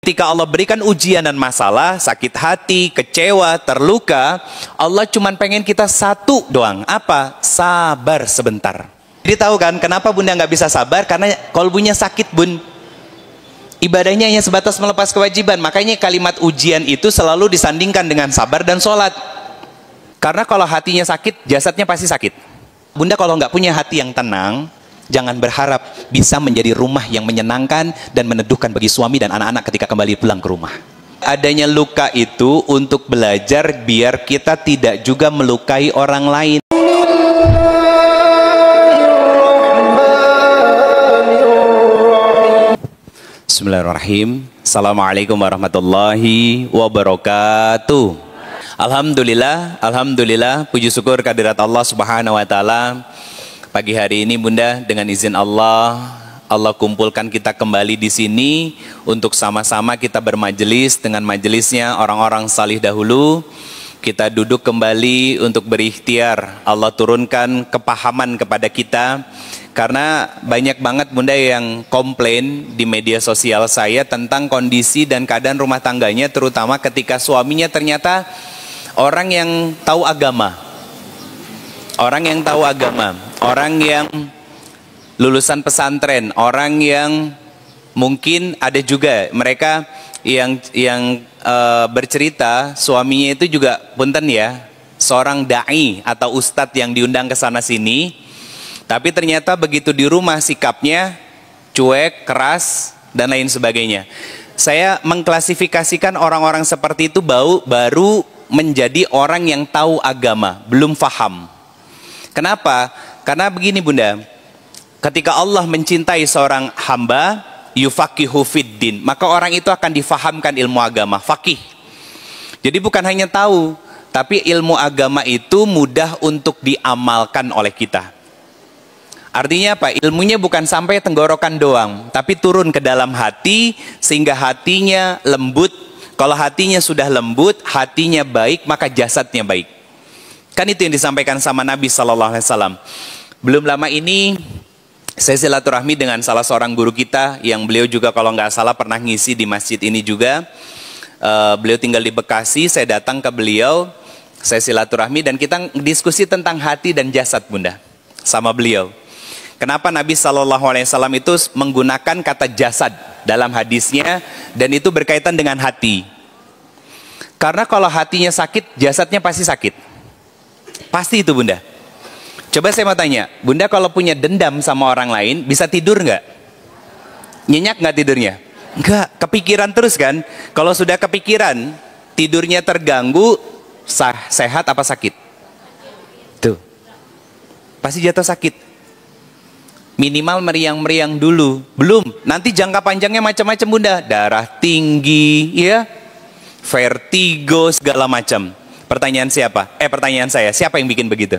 Ketika Allah berikan ujian dan masalah, sakit hati, kecewa, terluka, Allah cuma pengen kita satu doang. Apa? Sabar sebentar. Jadi tahu kan kenapa bunda nggak bisa sabar? Karena kolbunya sakit bun. Ibadahnya hanya sebatas melepas kewajiban. Makanya kalimat ujian itu selalu disandingkan dengan sabar dan sholat. Karena kalau hatinya sakit, jasadnya pasti sakit. Bunda kalau nggak punya hati yang tenang, jangan berharap bisa menjadi rumah yang menyenangkan dan meneduhkan bagi suami dan anak-anak ketika kembali pulang ke rumah. Adanya luka itu untuk belajar biar kita tidak juga melukai orang lain. Bismillahirrahmanirrahim. Assalamualaikum warahmatullahi wabarakatuh. Alhamdulillah, puji syukur kehadirat Allah Subhanahu wa taala. Pagi hari ini bunda, dengan izin Allah kumpulkan kita kembali di sini untuk sama-sama kita bermajelis dengan majelisnya orang-orang salih dahulu. Kita duduk kembali untuk berikhtiar. Allah turunkan kepahaman kepada kita. Karena banyak banget bunda yang komplain di media sosial saya tentang kondisi dan keadaan rumah tangganya, terutama ketika suaminya ternyata orang yang tahu agama. Orang yang tahu agama, orang yang lulusan pesantren, orang yang mungkin ada juga mereka yang bercerita suaminya itu juga punten ya, seorang dai atau ustadz yang diundang ke sana sini, tapi ternyata begitu di rumah sikapnya cuek, keras dan lain sebagainya. Saya mengklasifikasikan orang-orang seperti itu baru menjadi orang yang tahu agama, belum faham. Kenapa? Karena begini bunda, ketika Allah mencintai seorang hamba, yufaqihu fiddin, maka orang itu akan difahamkan ilmu agama, faqih. Jadi bukan hanya tahu, tapi ilmu agama itu mudah untuk diamalkan oleh kita. Artinya apa? Ilmunya bukan sampai tenggorokan doang, tapi turun ke dalam hati, sehingga hatinya lembut. Kalau hatinya sudah lembut, hatinya baik, maka jasadnya baik. Kan itu yang disampaikan sama Nabi SAW. Belum lama ini saya silaturahmi dengan salah seorang guru kita yang beliau juga kalau nggak salah pernah ngisi di masjid ini juga. Beliau tinggal di Bekasi, saya datang ke beliau, saya silaturahmi dan kita diskusi tentang hati dan jasad bunda sama beliau. Kenapa Nabi SAW itu menggunakan kata jasad dalam hadisnya dan itu berkaitan dengan hati? Karena kalau hatinya sakit, jasadnya pasti sakit. Pasti itu bunda. Coba saya mau tanya, bunda kalau punya dendam sama orang lain, bisa tidur nggak? Nyenyak nggak tidurnya? Nggak, kepikiran terus kan? Kalau sudah kepikiran, tidurnya terganggu, sehat apa sakit? Tuh, pasti jatuh sakit. Minimal meriang-meriang dulu. Belum, nanti jangka panjangnya macam-macam bunda. Darah tinggi, ya, vertigo, segala macam. Pertanyaan siapa? Pertanyaan saya, siapa yang bikin begitu?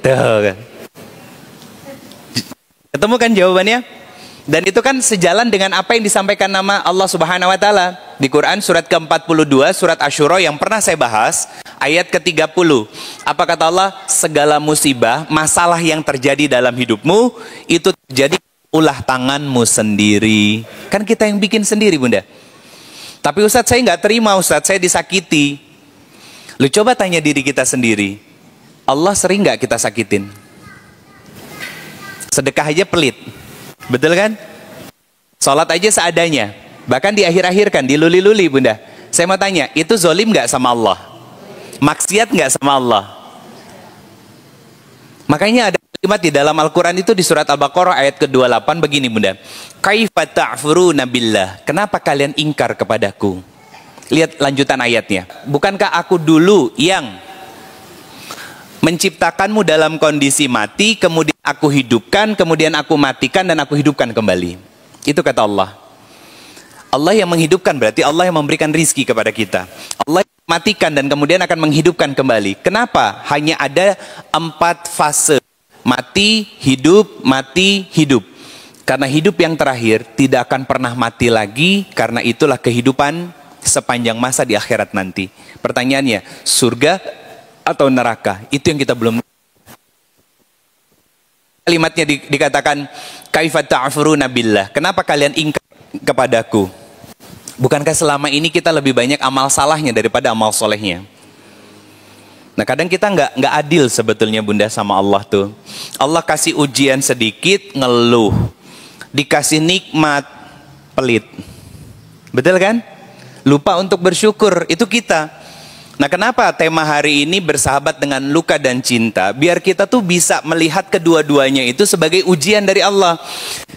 Tuh kan. Ketemu kan jawabannya? Dan itu kan sejalan dengan apa yang disampaikan nama Allah Subhanahu wa taala di Quran surat ke-42, surat Asyura yang pernah saya bahas, ayat ke-30. Apa kata Allah? Segala musibah, masalah yang terjadi dalam hidupmu itu terjadi ulah tanganmu sendiri. Kan kita yang bikin sendiri bunda. Tapi Ustadz saya nggak terima, Ustadz saya disakiti. Lu coba tanya diri kita sendiri, Allah sering nggak kita sakitin? Sedekah aja pelit, betul kan? Sholat aja seadanya, bahkan di akhir-akhir kan diluli-luli bunda. Saya mau tanya, itu zolim nggak sama Allah? Maksiat nggak sama Allah? Makanya ada kalimat di dalam Al-Quran itu di surat Al-Baqarah ayat ke-28 begini bunda. Kaifa ta'furuna billah, kenapa kalian ingkar kepadaku? Lihat lanjutan ayatnya. Bukankah aku dulu yang menciptakanmu dalam kondisi mati, kemudian aku hidupkan, kemudian aku matikan, dan aku hidupkan kembali. Itu kata Allah. Allah yang menghidupkan berarti Allah yang memberikan rizki kepada kita. Allah yang matikan dan kemudian akan menghidupkan kembali. Kenapa? Hanya ada 4 fase. Mati, hidup, mati, hidup. Karena hidup yang terakhir tidak akan pernah mati lagi, karena itulah kehidupan sepanjang masa di akhirat nanti. Pertanyaannya, surga atau neraka? Itu yang kita belum. Kalimatnya dikatakan kaifa ta'furuna billah, kenapa kalian ingkar kepadaku? Bukankah selama ini kita lebih banyak amal salahnya daripada amal solehnya? Nah, kadang kita nggak adil sebetulnya bunda sama Allah tuh. Allah kasih ujian sedikit, ngeluh. Dikasih nikmat, pelit. Betul kan? Lupa untuk bersyukur, itu kita. Nah, kenapa tema hari ini bersahabat dengan luka dan cinta? Biar kita tuh bisa melihat kedua-duanya itu sebagai ujian dari Allah.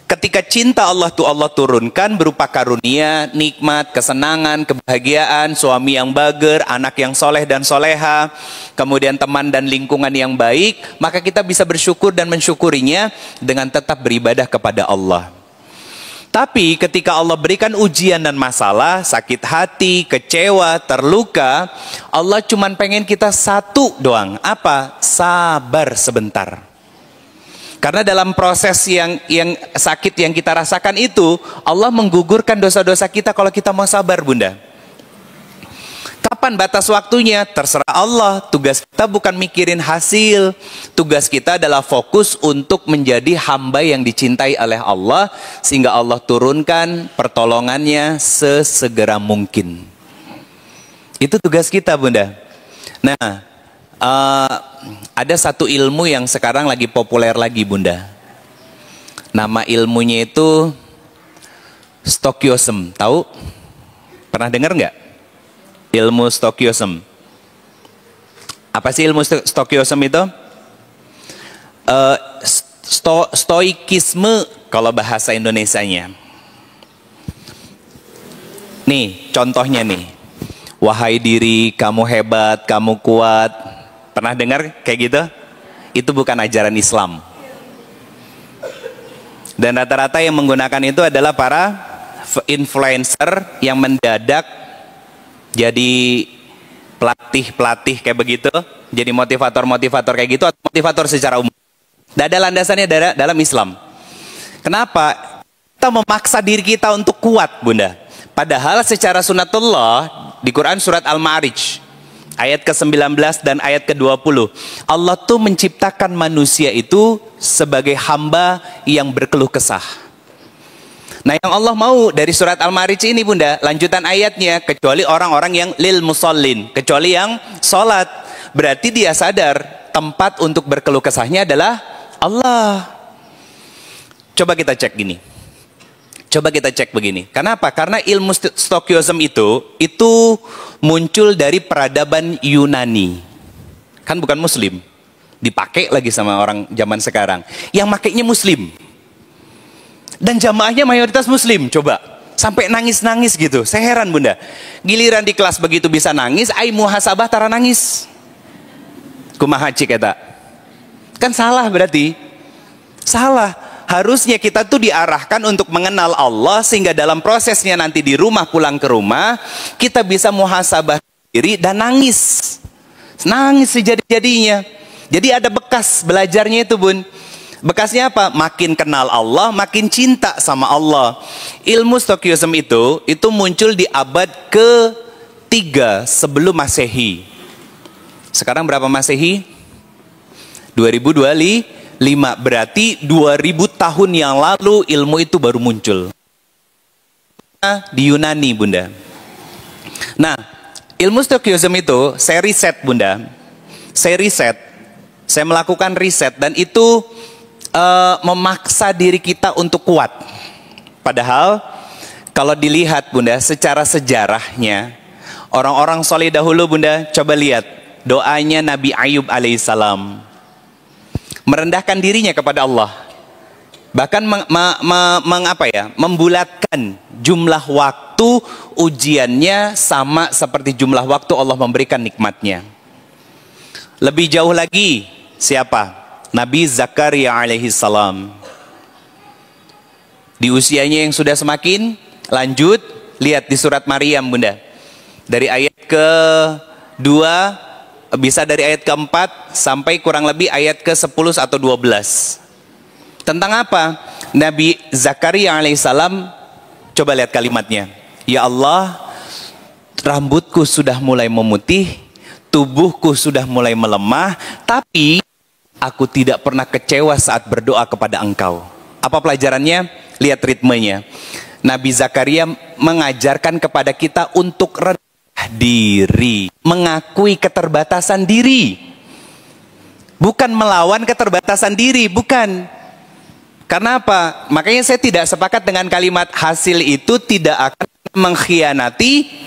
Ketika cinta Allah tuh Allah turunkan berupa karunia, nikmat, kesenangan, kebahagiaan, suami yang bager, anak yang soleh dan soleha, kemudian teman dan lingkungan yang baik, maka kita bisa bersyukur dan mensyukurinya dengan tetap beribadah kepada Allah. Tapi ketika Allah berikan ujian dan masalah, sakit hati, kecewa, terluka, Allah cuma pengen kita satu doang. Apa? Sabar sebentar. Karena dalam proses yang sakit yang kita rasakan itu, Allah menggugurkan dosa-dosa kita kalau kita mau sabar bunda. Kapan batas waktunya? Terserah Allah. Tugas kita bukan mikirin hasil. Tugas kita adalah fokus untuk menjadi hamba yang dicintai oleh Allah, sehingga Allah turunkan pertolongannya sesegera mungkin. Itu tugas kita bunda. Nah, ada satu ilmu yang sekarang lagi populer lagi bunda. Nama ilmunya itu Stoicism. Tahu? Pernah dengar nggak? Ilmu Stoicism. Apa sih ilmu Stoicism itu? Stoikisme kalau bahasa Indonesianya. Nih, contohnya nih. Wahai diri, kamu hebat, kamu kuat. Pernah dengar kayak gitu? Itu bukan ajaran Islam. Dan rata-rata yang menggunakan itu adalah para influencer yang mendadak jadi pelatih kayak begitu, jadi motivator kayak gitu, atau motivator secara umum. Tidak ada landasannya dalam Islam. Kenapa? Kita memaksa diri kita untuk kuat bunda. Padahal secara sunatullah di Quran surat Al-Ma'arij ayat ke-19 dan ayat ke-20, Allah tuh menciptakan manusia itu sebagai hamba yang berkeluh kesah. Nah, yang Allah mau dari surat Al-Ma'arij ini bunda, lanjutan ayatnya, kecuali orang-orang yang lil musallin, kecuali yang sholat. Berarti dia sadar tempat untuk berkeluh kesahnya adalah Allah. Coba kita cek gini. Coba kita cek begini. Kenapa? Karena ilmu Stoicism itu muncul dari peradaban Yunani. Kan bukan Muslim. Dipakai lagi sama orang zaman sekarang. Yang makainya Muslim. Dan jamaahnya mayoritas Muslim, coba. Sampai nangis-nangis gitu. Saya heran bunda. Giliran di kelas begitu bisa nangis, ai muhasabah tara nangis. Kumaha cik eta. Kan salah berarti. Salah. Harusnya kita tuh diarahkan untuk mengenal Allah, sehingga dalam prosesnya nanti di rumah, pulang ke rumah, kita bisa muhasabah diri dan nangis. Nangis sejadi-jadinya. Jadi ada bekas belajarnya itu bun. Bekasnya apa? Makin kenal Allah, makin cinta sama Allah. Ilmu Stoicism itu muncul di abad ke-3 sebelum Masehi. Sekarang berapa Masehi? 2025. Berarti 2000 tahun yang lalu ilmu itu baru muncul. Di Yunani bunda. Nah, ilmu Stoicism itu saya riset bunda. Saya melakukan riset dan itu memaksa diri kita untuk kuat. Padahal kalau dilihat bunda secara sejarahnya, orang-orang soleh dahulu bunda, coba lihat doanya Nabi Ayub alaihissalam, merendahkan dirinya kepada Allah, bahkan membulatkan jumlah waktu ujiannya sama seperti jumlah waktu Allah memberikan nikmatnya. Lebih jauh lagi, siapa? Nabi Zakaria alaihissalam. Di usianya yang sudah semakin lanjut, lihat di surat Maryam bunda. Dari ayat ke-2, bisa dari ayat ke-4 sampai kurang lebih ayat ke-10 atau 12. Tentang apa? Nabi Zakaria alaihissalam, coba lihat kalimatnya. Ya Allah, rambutku sudah mulai memutih, tubuhku sudah mulai melemah, tapi aku tidak pernah kecewa saat berdoa kepada Engkau. Apa pelajarannya? Lihat ritmenya. Nabi Zakaria mengajarkan kepada kita untuk rendah diri, mengakui keterbatasan diri. Bukan melawan keterbatasan diri, bukan. Karena apa? Makanya saya tidak sepakat dengan kalimat hasil itu tidak akan mengkhianati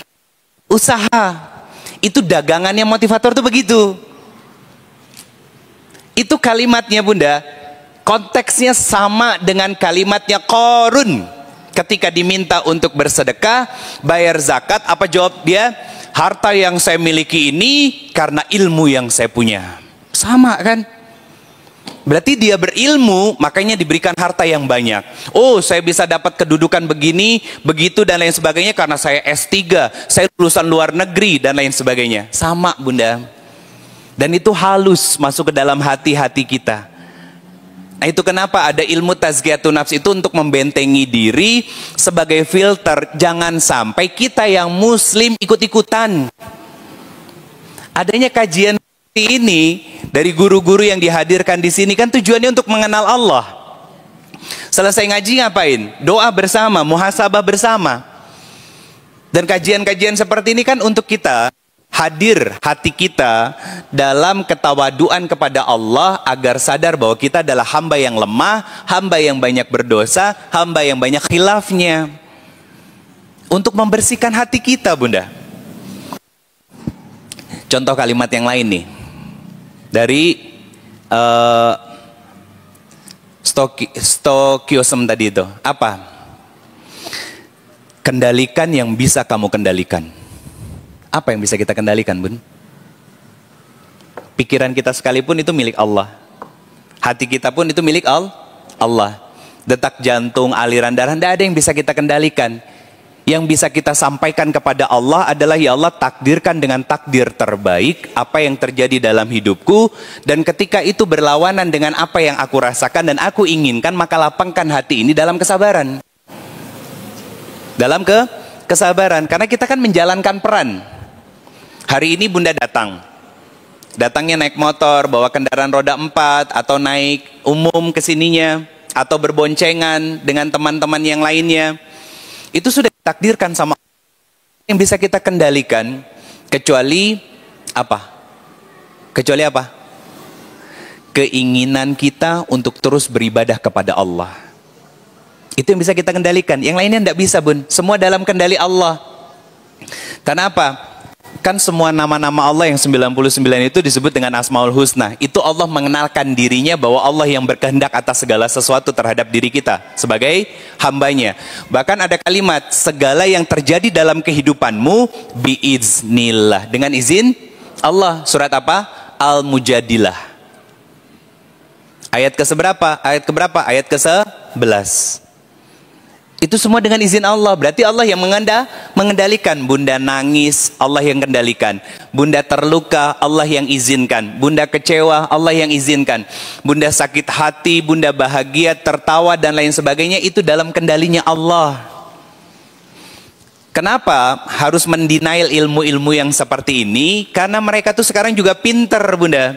usaha. Itu dagangannya motivator tuh begitu. Itu kalimatnya Bunda, konteksnya sama dengan kalimatnya Qarun. Ketika diminta untuk bersedekah, bayar zakat, apa jawab dia? Harta yang saya miliki ini karena ilmu yang saya punya. Sama kan? Berarti dia berilmu, makanya diberikan harta yang banyak. Oh, saya bisa dapat kedudukan begini, begitu dan lain sebagainya karena saya S3, saya lulusan luar negeri dan lain sebagainya. Sama Bunda. Dan itu halus masuk ke dalam hati-hati kita. Nah, itu kenapa ada ilmu tazkiyatun nafs itu untuk membentengi diri sebagai filter. Jangan sampai kita yang muslim ikut-ikutan. Adanya kajian ini dari guru-guru yang dihadirkan di sini kan tujuannya untuk mengenal Allah. Selesai ngaji ngapain? Doa bersama, muhasabah bersama. Dan kajian-kajian seperti ini kan untuk kita hadir hati kita dalam ketawaduan kepada Allah agar sadar bahwa kita adalah hamba yang lemah, hamba yang banyak berdosa, hamba yang banyak khilafnya. Untuk membersihkan hati kita Bunda. Contoh kalimat yang lain nih. Dari Stoicism tadi itu apa? Kendalikan yang bisa kamu kendalikan. Apa yang bisa kita kendalikan Bun? Pikiran kita sekalipun itu milik Allah. Hati kita pun itu milik Allah. Detak jantung, aliran darah, tidak ada yang bisa kita kendalikan. Yang bisa kita sampaikan kepada Allah adalah, ya Allah, takdirkan dengan takdir terbaik apa yang terjadi dalam hidupku, dan ketika itu berlawanan dengan apa yang aku rasakan dan aku inginkan, maka lapangkan hati ini dalam kesabaran. Dalam kesabaran, karena kita kan menjalankan peran. Hari ini Bunda datangnya naik motor, bawa kendaraan roda 4, atau naik umum kesininya, atau berboncengan dengan teman-teman yang lainnya. Itu sudah ditakdirkan sama Allah. Yang bisa kita kendalikan kecuali apa? Kecuali apa? Keinginan kita untuk terus beribadah kepada Allah. Itu yang bisa kita kendalikan. Yang lainnya tidak bisa Bun. Semua dalam kendali Allah. Karena apa? Kan semua nama-nama Allah yang 99 itu disebut dengan Asmaul Husna. Itu Allah mengenalkan dirinya bahwa Allah yang berkehendak atas segala sesuatu terhadap diri kita sebagai hambanya. Bahkan ada kalimat, segala yang terjadi dalam kehidupanmu biiznillah, dengan izin Allah. Surat apa? Al-Mujadilah. Ayat keberapa? Ayat ke-11. Itu semua dengan izin Allah. Berarti Allah yang mengendalikan. Bunda nangis, Allah yang kendalikan. Bunda terluka, Allah yang izinkan. Bunda kecewa, Allah yang izinkan. Bunda sakit hati, Bunda bahagia, tertawa dan lain sebagainya, itu dalam kendalinya Allah. Kenapa harus mendenial ilmu-ilmu yang seperti ini? Karena mereka tuh sekarang juga pinter Bunda.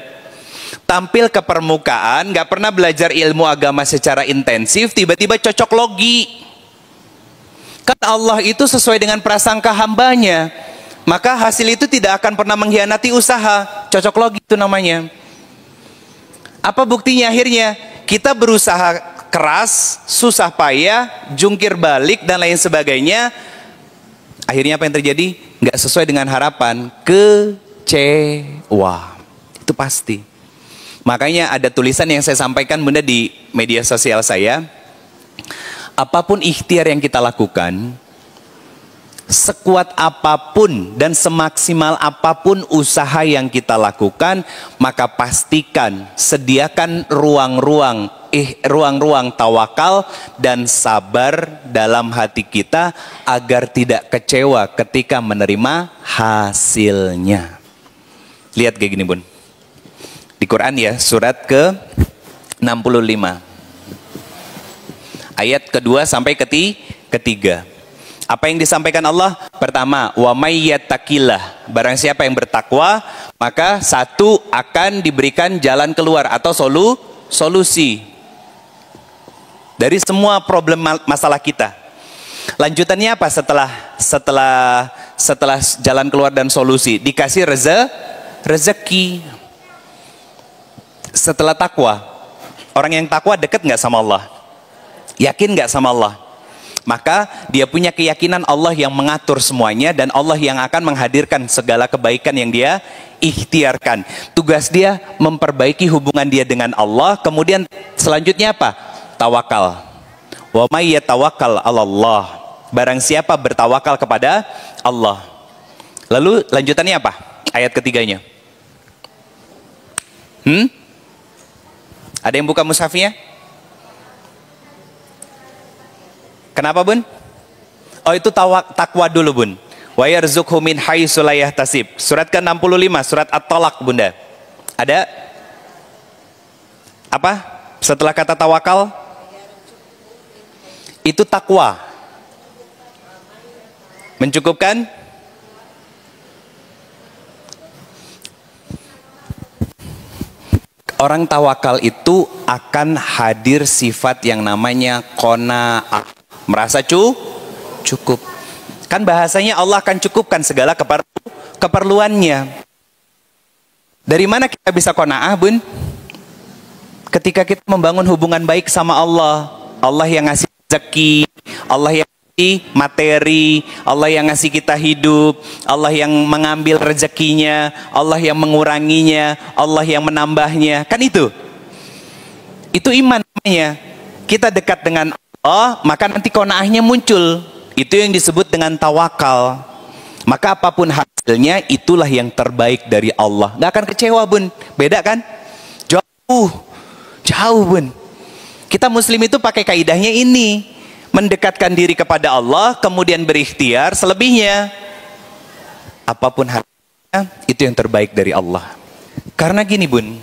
Tampil ke permukaan, gak pernah belajar ilmu agama secara intensif, tiba-tiba cocok logi. Kan Allah itu sesuai dengan prasangka hambanya, maka hasil itu tidak akan pernah mengkhianati usaha. Cocok logi itu namanya. Apa buktinya akhirnya? Kita berusaha keras, susah payah, jungkir balik dan lain sebagainya. Akhirnya apa yang terjadi? Nggak sesuai dengan harapan, kecewa. Itu pasti. Makanya ada tulisan yang saya sampaikan Bunda di media sosial saya. Apapun ikhtiar yang kita lakukan, sekuat apapun dan semaksimal apapun usaha yang kita lakukan, maka pastikan sediakan ruang-ruang tawakal dan sabar dalam hati kita agar tidak kecewa ketika menerima hasilnya. Lihat kayak gini Bun. Di Quran ya, surat ke-65. Ayat kedua sampai ketiga. Apa yang disampaikan Allah? Pertama, wa may yattaqillah, barang siapa yang bertakwa, maka satu akan diberikan jalan keluar atau solusi dari semua problem masalah kita. Lanjutannya apa setelah jalan keluar dan solusi? Dikasih rezeki. Setelah takwa, orang yang takwa dekat nggak sama Allah? Yakin nggak sama Allah? Maka dia punya keyakinan Allah yang mengatur semuanya dan Allah yang akan menghadirkan segala kebaikan yang dia ikhtiarkan. Tugas dia memperbaiki hubungan dia dengan Allah. Kemudian selanjutnya apa? Tawakal. Wa may yatawakkal 'alallah. Barang siapa bertawakal kepada Allah. Lalu lanjutannya apa? Ayat ketiganya. Ada yang buka mushafnya? Kenapa, Bun? Oh, itu takwa dulu, Bun. Wa yarzuqhu min haitsu la yahtasib. Surat ke-65, surat At-Talaq, Bunda. Ada? Apa? Setelah kata tawakal? Itu takwa. Mencukupkan? Orang tawakal itu akan hadir sifat yang namanya qanaah. Merasa cukup. Kan bahasanya Allah akan cukupkan segala keperluannya. Dari mana kita bisa qanaah, Bun? Ketika kita membangun hubungan baik sama Allah. Allah yang ngasih rezeki, Allah yang ngasih materi, Allah yang ngasih kita hidup, Allah yang mengambil rezekinya, Allah yang menguranginya, Allah yang menambahnya. Kan itu iman namanya. Kita dekat dengan Allah, maka nanti qanaahnya muncul. Itu yang disebut dengan tawakal. Maka apapun hasilnya, itulah yang terbaik dari Allah. Gak akan kecewa, Bun. Beda kan? Jauh, Bun. Kita muslim itu pakai kaidahnya ini. Mendekatkan diri kepada Allah, kemudian berikhtiar. Selebihnya, apapun hasilnya, itu yang terbaik dari Allah. Karena gini, Bun.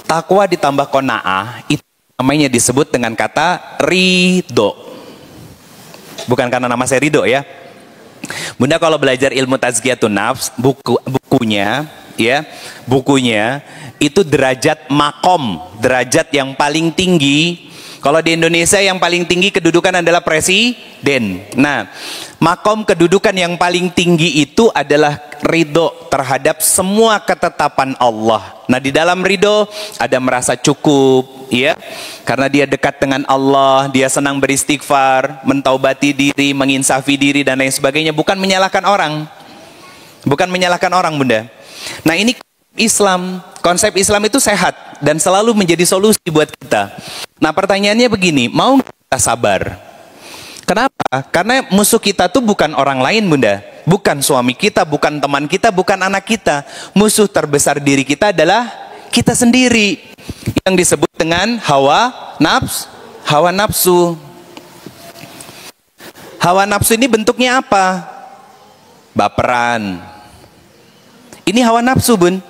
Takwa ditambah qanaah, itu namanya disebut dengan kata ridho. Bukan karena nama saya Ridho ya. Bunda kalau belajar ilmu tazkiyatun nafs, bukunya itu derajat makom, derajat yang paling tinggi. Kalau di Indonesia yang paling tinggi kedudukan adalah presiden. Nah, makom kedudukan yang paling tinggi itu adalah ridho terhadap semua ketetapan Allah. Nah, di dalam ridho ada merasa cukup, ya, karena dia dekat dengan Allah, dia senang beristighfar, mentaubati diri, menginsafi diri dan lain sebagainya. Bukan menyalahkan orang, Bunda. Nah, ini Islam, konsep Islam itu sehat dan selalu menjadi solusi buat kita. Nah, pertanyaannya begini, mau kita sabar? Kenapa? Karena musuh kita tuh bukan orang lain, Bunda. Bukan suami kita, bukan teman kita, bukan anak kita. Musuh terbesar diri kita adalah kita sendiri. Yang disebut dengan hawa nafsu. Hawa nafsu ini bentuknya apa? Baperan. Ini hawa nafsu, Bun.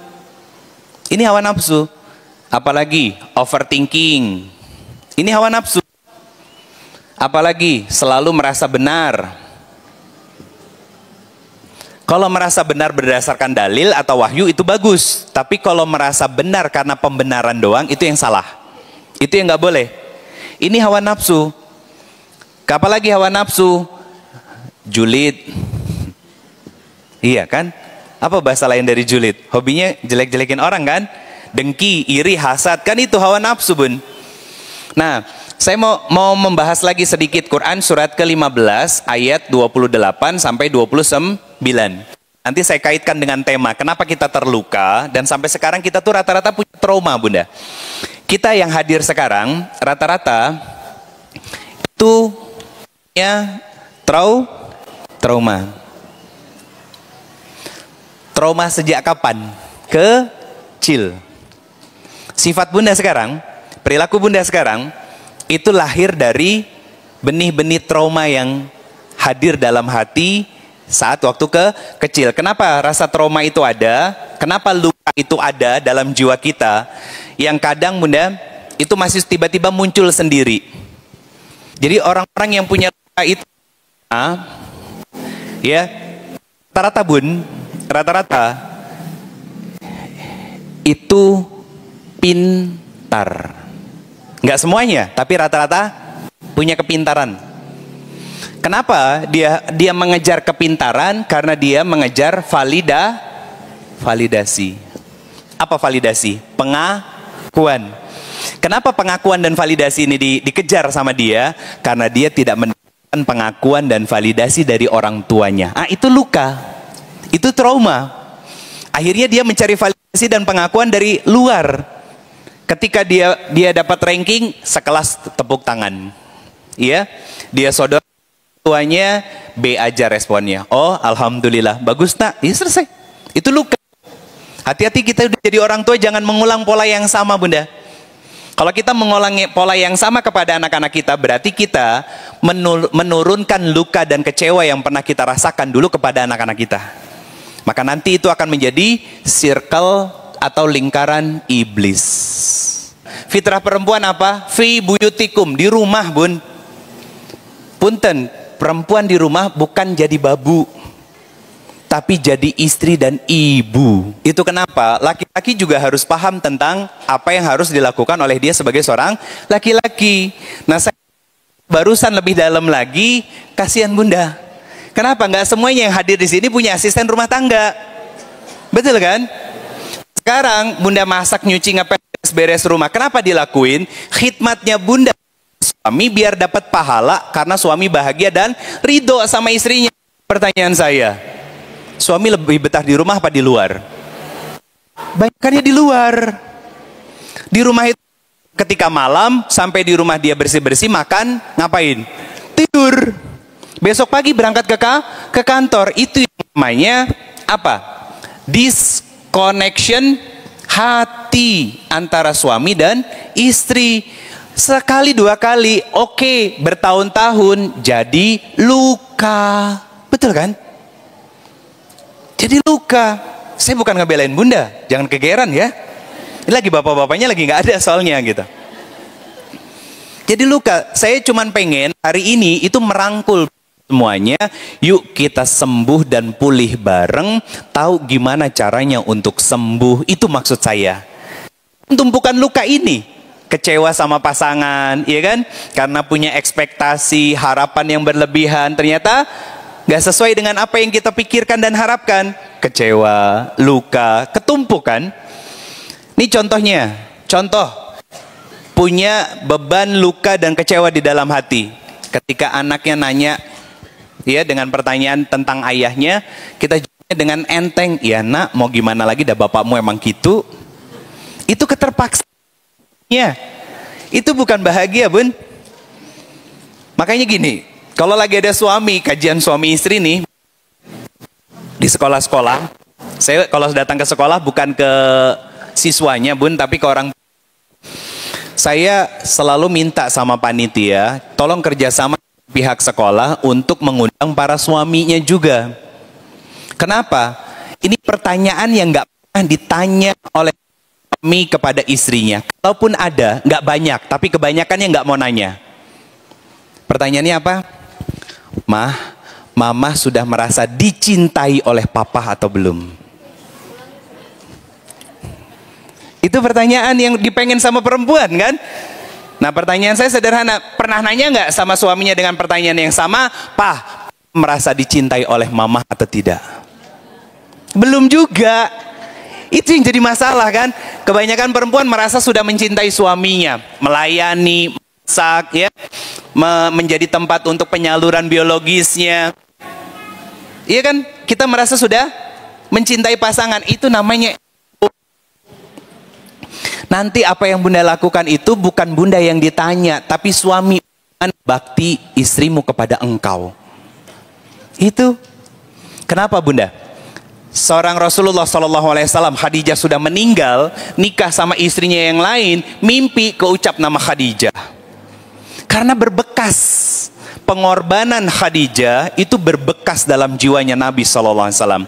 Ini hawa nafsu. Apalagi overthinking. Ini hawa nafsu. Apalagi selalu merasa benar. Kalau merasa benar berdasarkan dalil atau wahyu itu bagus. Tapi kalau merasa benar karena pembenaran doang, itu yang salah. Itu yang nggak boleh. Ini hawa nafsu. Apalagi hawa nafsu? Julid. Iya kan? Apa bahasa lain dari julid? Hobinya jelek-jelekin orang kan? Dengki, iri, hasad. Kan itu hawa nafsu, Bun. Nah, saya mau membahas lagi sedikit Quran surat ke-15 ayat 28 sampai 29. Nanti saya kaitkan dengan tema kenapa kita terluka dan sampai sekarang kita tuh rata-rata punya trauma, Bunda. Kita yang hadir sekarang rata-rata itu punya trauma. Trauma sejak kapan? Kecil. Sifat Bunda sekarang, perilaku Bunda sekarang itu lahir dari benih-benih trauma yang hadir dalam hati saat waktu kecil. Kenapa rasa trauma itu ada? Kenapa luka itu ada dalam jiwa kita? Yang kadang, Bunda, itu masih tiba-tiba muncul sendiri. Jadi orang-orang yang punya luka itu, ya, rata-rata, Bun, rata-rata itu pintar. Nggak semuanya, tapi rata-rata punya kepintaran. Kenapa dia mengejar kepintaran? Karena dia mengejar validasi. Apa validasi? Pengakuan. Kenapa pengakuan dan validasi ini dikejar sama dia? Karena dia tidak mendapatkan pengakuan dan validasi dari orang tuanya. Itu luka. Itu trauma. Akhirnya dia mencari validasi dan pengakuan dari luar. Ketika dia dapat ranking sekelas tepuk tangan. Iya, dia sodor tuanya B aja responnya. Oh, alhamdulillah, bagus nak. Ya selesai. Itu luka. Hati-hati kita udah jadi orang tua, jangan mengulang pola yang sama, Bunda. Kalau kita mengulangi pola yang sama kepada anak-anak kita, berarti kita menurunkan luka dan kecewa yang pernah kita rasakan dulu kepada anak-anak kita. Maka nanti itu akan menjadi circle atau lingkaran iblis. Fitrah perempuan apa? Fi buyutikum, di rumah, Bun. Punten, perempuan di rumah bukan jadi babu, tapi jadi istri dan ibu. Itu kenapa laki-laki juga harus paham tentang apa yang harus dilakukan oleh dia sebagai seorang laki-laki. Nah, saya barusan lebih dalam lagi, kasihan Bunda. Kenapa nggak semuanya yang hadir di sini punya asisten rumah tangga? Betul kan? Sekarang Bunda masak, nyuci, ngepel, beres rumah. Kenapa dilakuin? Khidmatnya Bunda suami biar dapat pahala karena suami bahagia dan ridho sama istrinya. Pertanyaan saya, suami lebih betah di rumah apa di luar? Banyakannya di luar. Di rumah itu ketika malam sampai di rumah dia bersih-bersih, makan, ngapain? Tidur. Besok pagi berangkat ke kantor. Itu yang namanya apa? Disconnection hati antara suami dan istri. Sekali dua kali, oke, bertahun-tahun jadi luka. Betul kan? Jadi luka. Saya bukan ngebelain Bunda, jangan kegeran ya. Ini lagi bapak-bapaknya lagi nggak ada soalnya gitu. Jadi luka. Saya cuman pengen hari ini itu merangkul semuanya. Yuk kita sembuh dan pulih bareng. Tahu gimana caranya untuk sembuh. Itu maksud saya. Tumpukan luka ini. Kecewa sama pasangan, ya kan? Karena punya ekspektasi, harapan yang berlebihan, ternyata gak sesuai dengan apa yang kita pikirkan dan harapkan. Kecewa, luka, ketumpukan. Ini contohnya, contoh punya beban luka dan kecewa di dalam hati. Ketika anaknya nanya, ya dengan pertanyaan tentang ayahnya, kita jawabnya dengan enteng, ya nak, mau gimana lagi, dah bapakmu emang gitu. Itu keterpaksaan. Ya, itu bukan bahagia, Bun. Makanya gini, kalau lagi ada suami, kajian suami istri nih di sekolah-sekolah, saya kalau datang ke sekolah bukan ke siswanya, Bun, tapi ke orang. Saya selalu minta sama panitia, tolong kerjasama pihak sekolah untuk mengundang para suaminya juga. Kenapa? Ini pertanyaan yang nggak pernah ditanya oleh suami kepada istrinya. Kalaupun ada, nggak banyak, tapi kebanyakan yang nggak mau nanya. Pertanyaannya apa? Mama sudah merasa dicintai oleh papa atau belum? Itu pertanyaan yang dipengen sama perempuan kan? Nah, pertanyaan saya sederhana, pernah nanya nggak sama suaminya dengan pertanyaan yang sama? Pak, merasa dicintai oleh mama atau tidak? Belum juga. Itu yang jadi masalah kan? Kebanyakan perempuan merasa sudah mencintai suaminya, melayani, masak, ya, menjadi tempat untuk penyaluran biologisnya. Iya kan? Kita merasa sudah mencintai pasangan. Itu namanya. Nanti apa yang Bunda lakukan itu bukan Bunda yang ditanya, tapi suami, bakti istrimu kepada engkau. Itu. Kenapa Bunda? Seorang Rasulullah SAW, Khadijah sudah meninggal, nikah sama istrinya yang lain, mimpi keucap nama Khadijah. Karena berbekas, pengorbanan Khadijah itu berbekas dalam jiwanya Nabi SAW.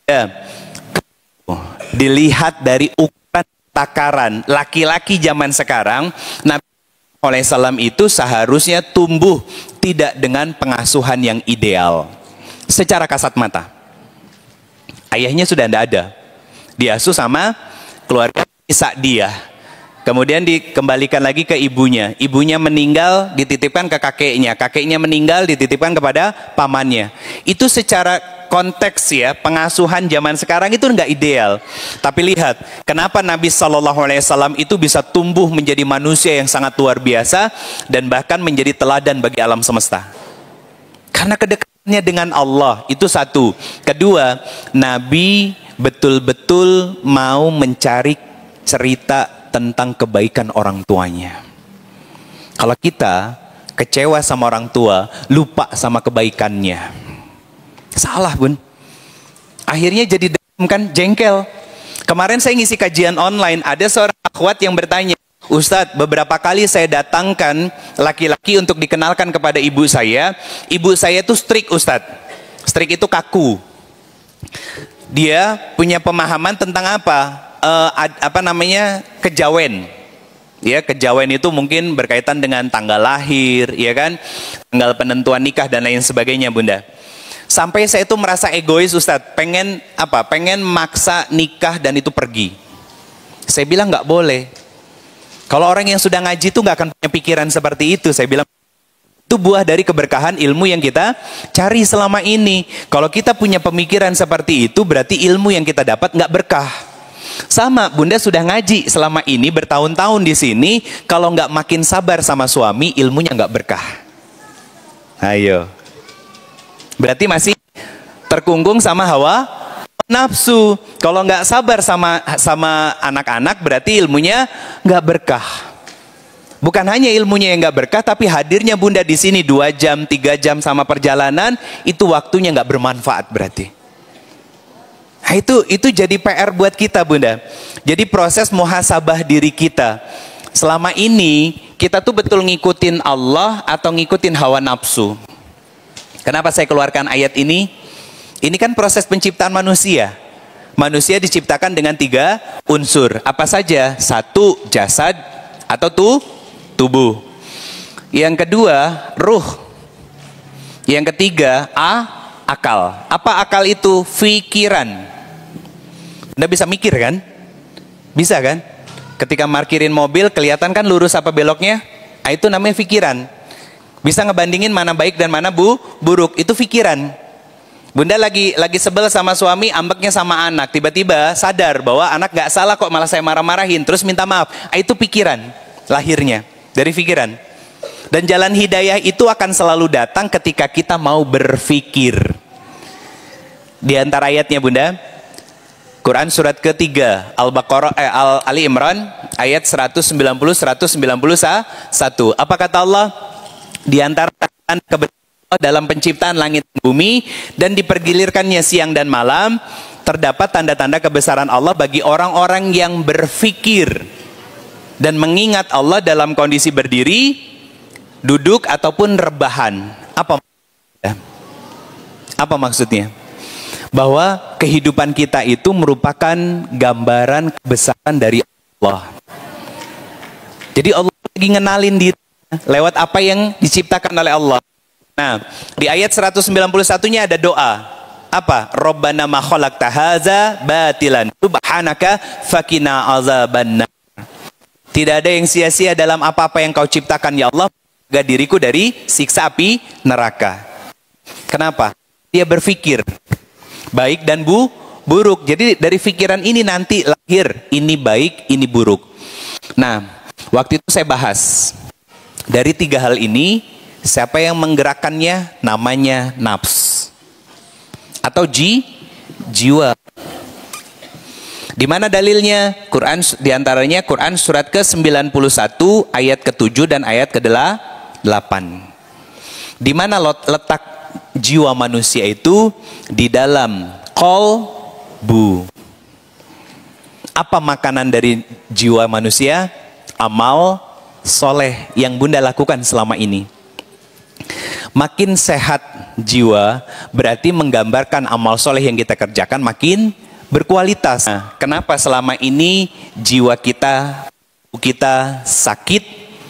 Ya, dilihat dari ukuran takaran laki-laki zaman sekarang, Nabi SAW itu seharusnya tumbuh tidak dengan pengasuhan yang ideal. Secara kasat mata. Ayahnya sudah tidak ada, diasuh sama keluarga Sa'diyah. Kemudian dikembalikan lagi ke ibunya. Ibunya meninggal, dititipkan ke kakeknya. Kakeknya meninggal, dititipkan kepada pamannya. Itu secara konteks ya, pengasuhan zaman sekarang itu nggak ideal. Tapi lihat, kenapa Nabi SAW itu bisa tumbuh menjadi manusia yang sangat luar biasa dan bahkan menjadi teladan bagi alam semesta. Karena kedekatannya dengan Allah, itu satu. Kedua, Nabi betul-betul mau mencari cerita tentang kebaikan orang tuanya. Kalau kita kecewa sama orang tua, lupa sama kebaikannya, salah bun. Akhirnya jadi dendam kan, jengkel. Kemarin saya ngisi kajian online, ada seorang akhwat yang bertanya, Ustadz, beberapa kali saya datangkan laki-laki untuk dikenalkan kepada ibu saya. Ibu saya itu strict Ustadz. Strict itu kaku. Dia punya pemahaman tentang apa? Kejawen. Ya, kejawen itu mungkin berkaitan dengan tanggal lahir, ya kan? Tanggal penentuan nikah dan lain sebagainya, Bunda. Sampai saya itu merasa egois, Ustadz, pengen maksa nikah dan itu pergi. Saya bilang nggak boleh. Kalau orang yang sudah ngaji itu nggak akan punya pikiran seperti itu. Saya bilang itu buah dari keberkahan ilmu yang kita cari selama ini. Kalau kita punya pemikiran seperti itu, berarti ilmu yang kita dapat nggak berkah. Sama, Bunda sudah ngaji selama ini bertahun-tahun di sini. Kalau nggak makin sabar sama suami, ilmunya nggak berkah. Ayo. Berarti masih terkungkung sama hawa nafsu. Kalau nggak sabar sama anak-anak, berarti ilmunya nggak berkah. Bukan hanya ilmunya yang nggak berkah, tapi hadirnya Bunda di sini 2 jam, 3 jam sama perjalanan, itu waktunya nggak bermanfaat berarti. Nah, itu jadi PR buat kita, Bunda. Jadi proses muhasabah diri kita. Selama ini kita tuh betul ngikutin Allah atau ngikutin hawa nafsu. Kenapa saya keluarkan ayat ini? Ini kan proses penciptaan manusia. Manusia diciptakan dengan 3 unsur. Apa saja? 1, jasad atau tubuh. Yang kedua, ruh. Yang ketiga, akal. Apa akal itu? Pikiran. Anda bisa mikir kan? Bisa kan? Ketika markirin mobil, kelihatan kan lurus apa beloknya? Nah, itu namanya pikiran. Bisa ngebandingin mana baik dan mana buruk. Itu pikiran. Bunda lagi sebel sama suami, ambeknya sama anak. Tiba-tiba sadar bahwa anak gak salah kok, malah saya marah-marahin. Terus minta maaf. Nah, itu pikiran. Lahirnya dari pikiran. Dan jalan hidayah itu akan selalu datang ketika kita mau berpikir. Di antara ayatnya, Bunda, Quran surat ketiga Al-Baqarah Ali Imran ayat 190-191. Apa kata Allah? Di antara kebenaran dalam penciptaan langit dan bumi dan dipergilirkannya siang dan malam, terdapat tanda-tanda kebesaran Allah bagi orang-orang yang berpikir dan mengingat Allah dalam kondisi berdiri, duduk ataupun rebahan. Apa maksudnya? Bahwa kehidupan kita itu merupakan gambaran kebesaran dari Allah. Jadi Allah lagi ngenalin diri lewat apa yang diciptakan oleh Allah. Nah, di ayat 191-nya ada doa. Apa? Rabbana ma khalaqta hadza batilan subhanaka faqina azabannar. Tidak ada yang sia-sia dalam apa-apa yang kau ciptakan ya Allah, jaga diriku dari siksa api neraka. Kenapa? Dia berpikir baik dan buruk. Jadi dari pikiran ini nanti lahir ini baik, ini buruk. Nah, waktu itu saya bahas dari 3 hal ini, siapa yang menggerakkannya? Namanya nafs atau jiwa. Di mana dalilnya? Quran, diantaranya Quran surat ke-91 ayat ke-7 dan ayat ke-8. Di mana letak jiwa manusia itu? Di dalam qalbu. Apa makanan dari jiwa manusia? Amal soleh yang Bunda lakukan selama ini. Makin sehat jiwa berarti menggambarkan amal soleh yang kita kerjakan makin berkualitas. Nah, kenapa selama ini jiwa kita sakit?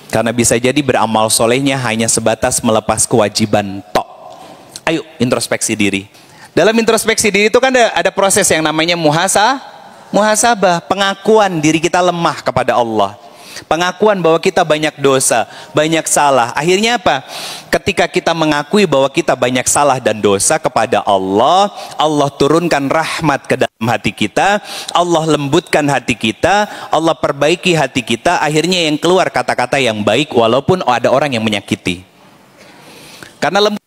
Karena bisa jadi beramal solehnya hanya sebatas melepas kewajiban tok. Ayo introspeksi diri. Dalam introspeksi diri itu kan ada proses yang namanya muhasabah, pengakuan diri kita lemah kepada Allah. Pengakuan bahwa kita banyak dosa, banyak salah. Akhirnya apa? Ketika kita mengakui bahwa kita banyak salah dan dosa kepada Allah, Allah turunkan rahmat ke dalam hati kita, Allah lembutkan hati kita, Allah perbaiki hati kita. Akhirnya yang keluar kata-kata yang baik walaupun ada orang yang menyakiti. Karena lembut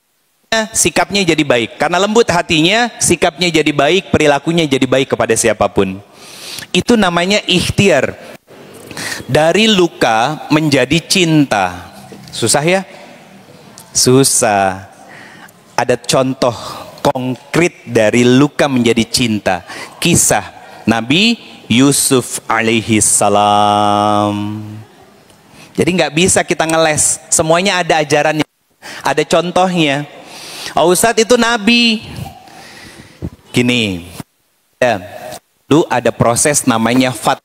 sikapnya jadi baik. Karena lembut hatinya, sikapnya jadi baik, perilakunya jadi baik kepada siapapun. Itu namanya ikhtiar. Dari luka menjadi cinta. Susah ya? Susah. Ada contoh konkret dari luka menjadi cinta. Kisah Nabi Yusuf alaihi salam. Jadi nggak bisa kita ngeles. Semuanya ada ajarannya, ada contohnya. Oh, Ustadz itu Nabi. Gini, ya, dulu ada proses namanya Fatah.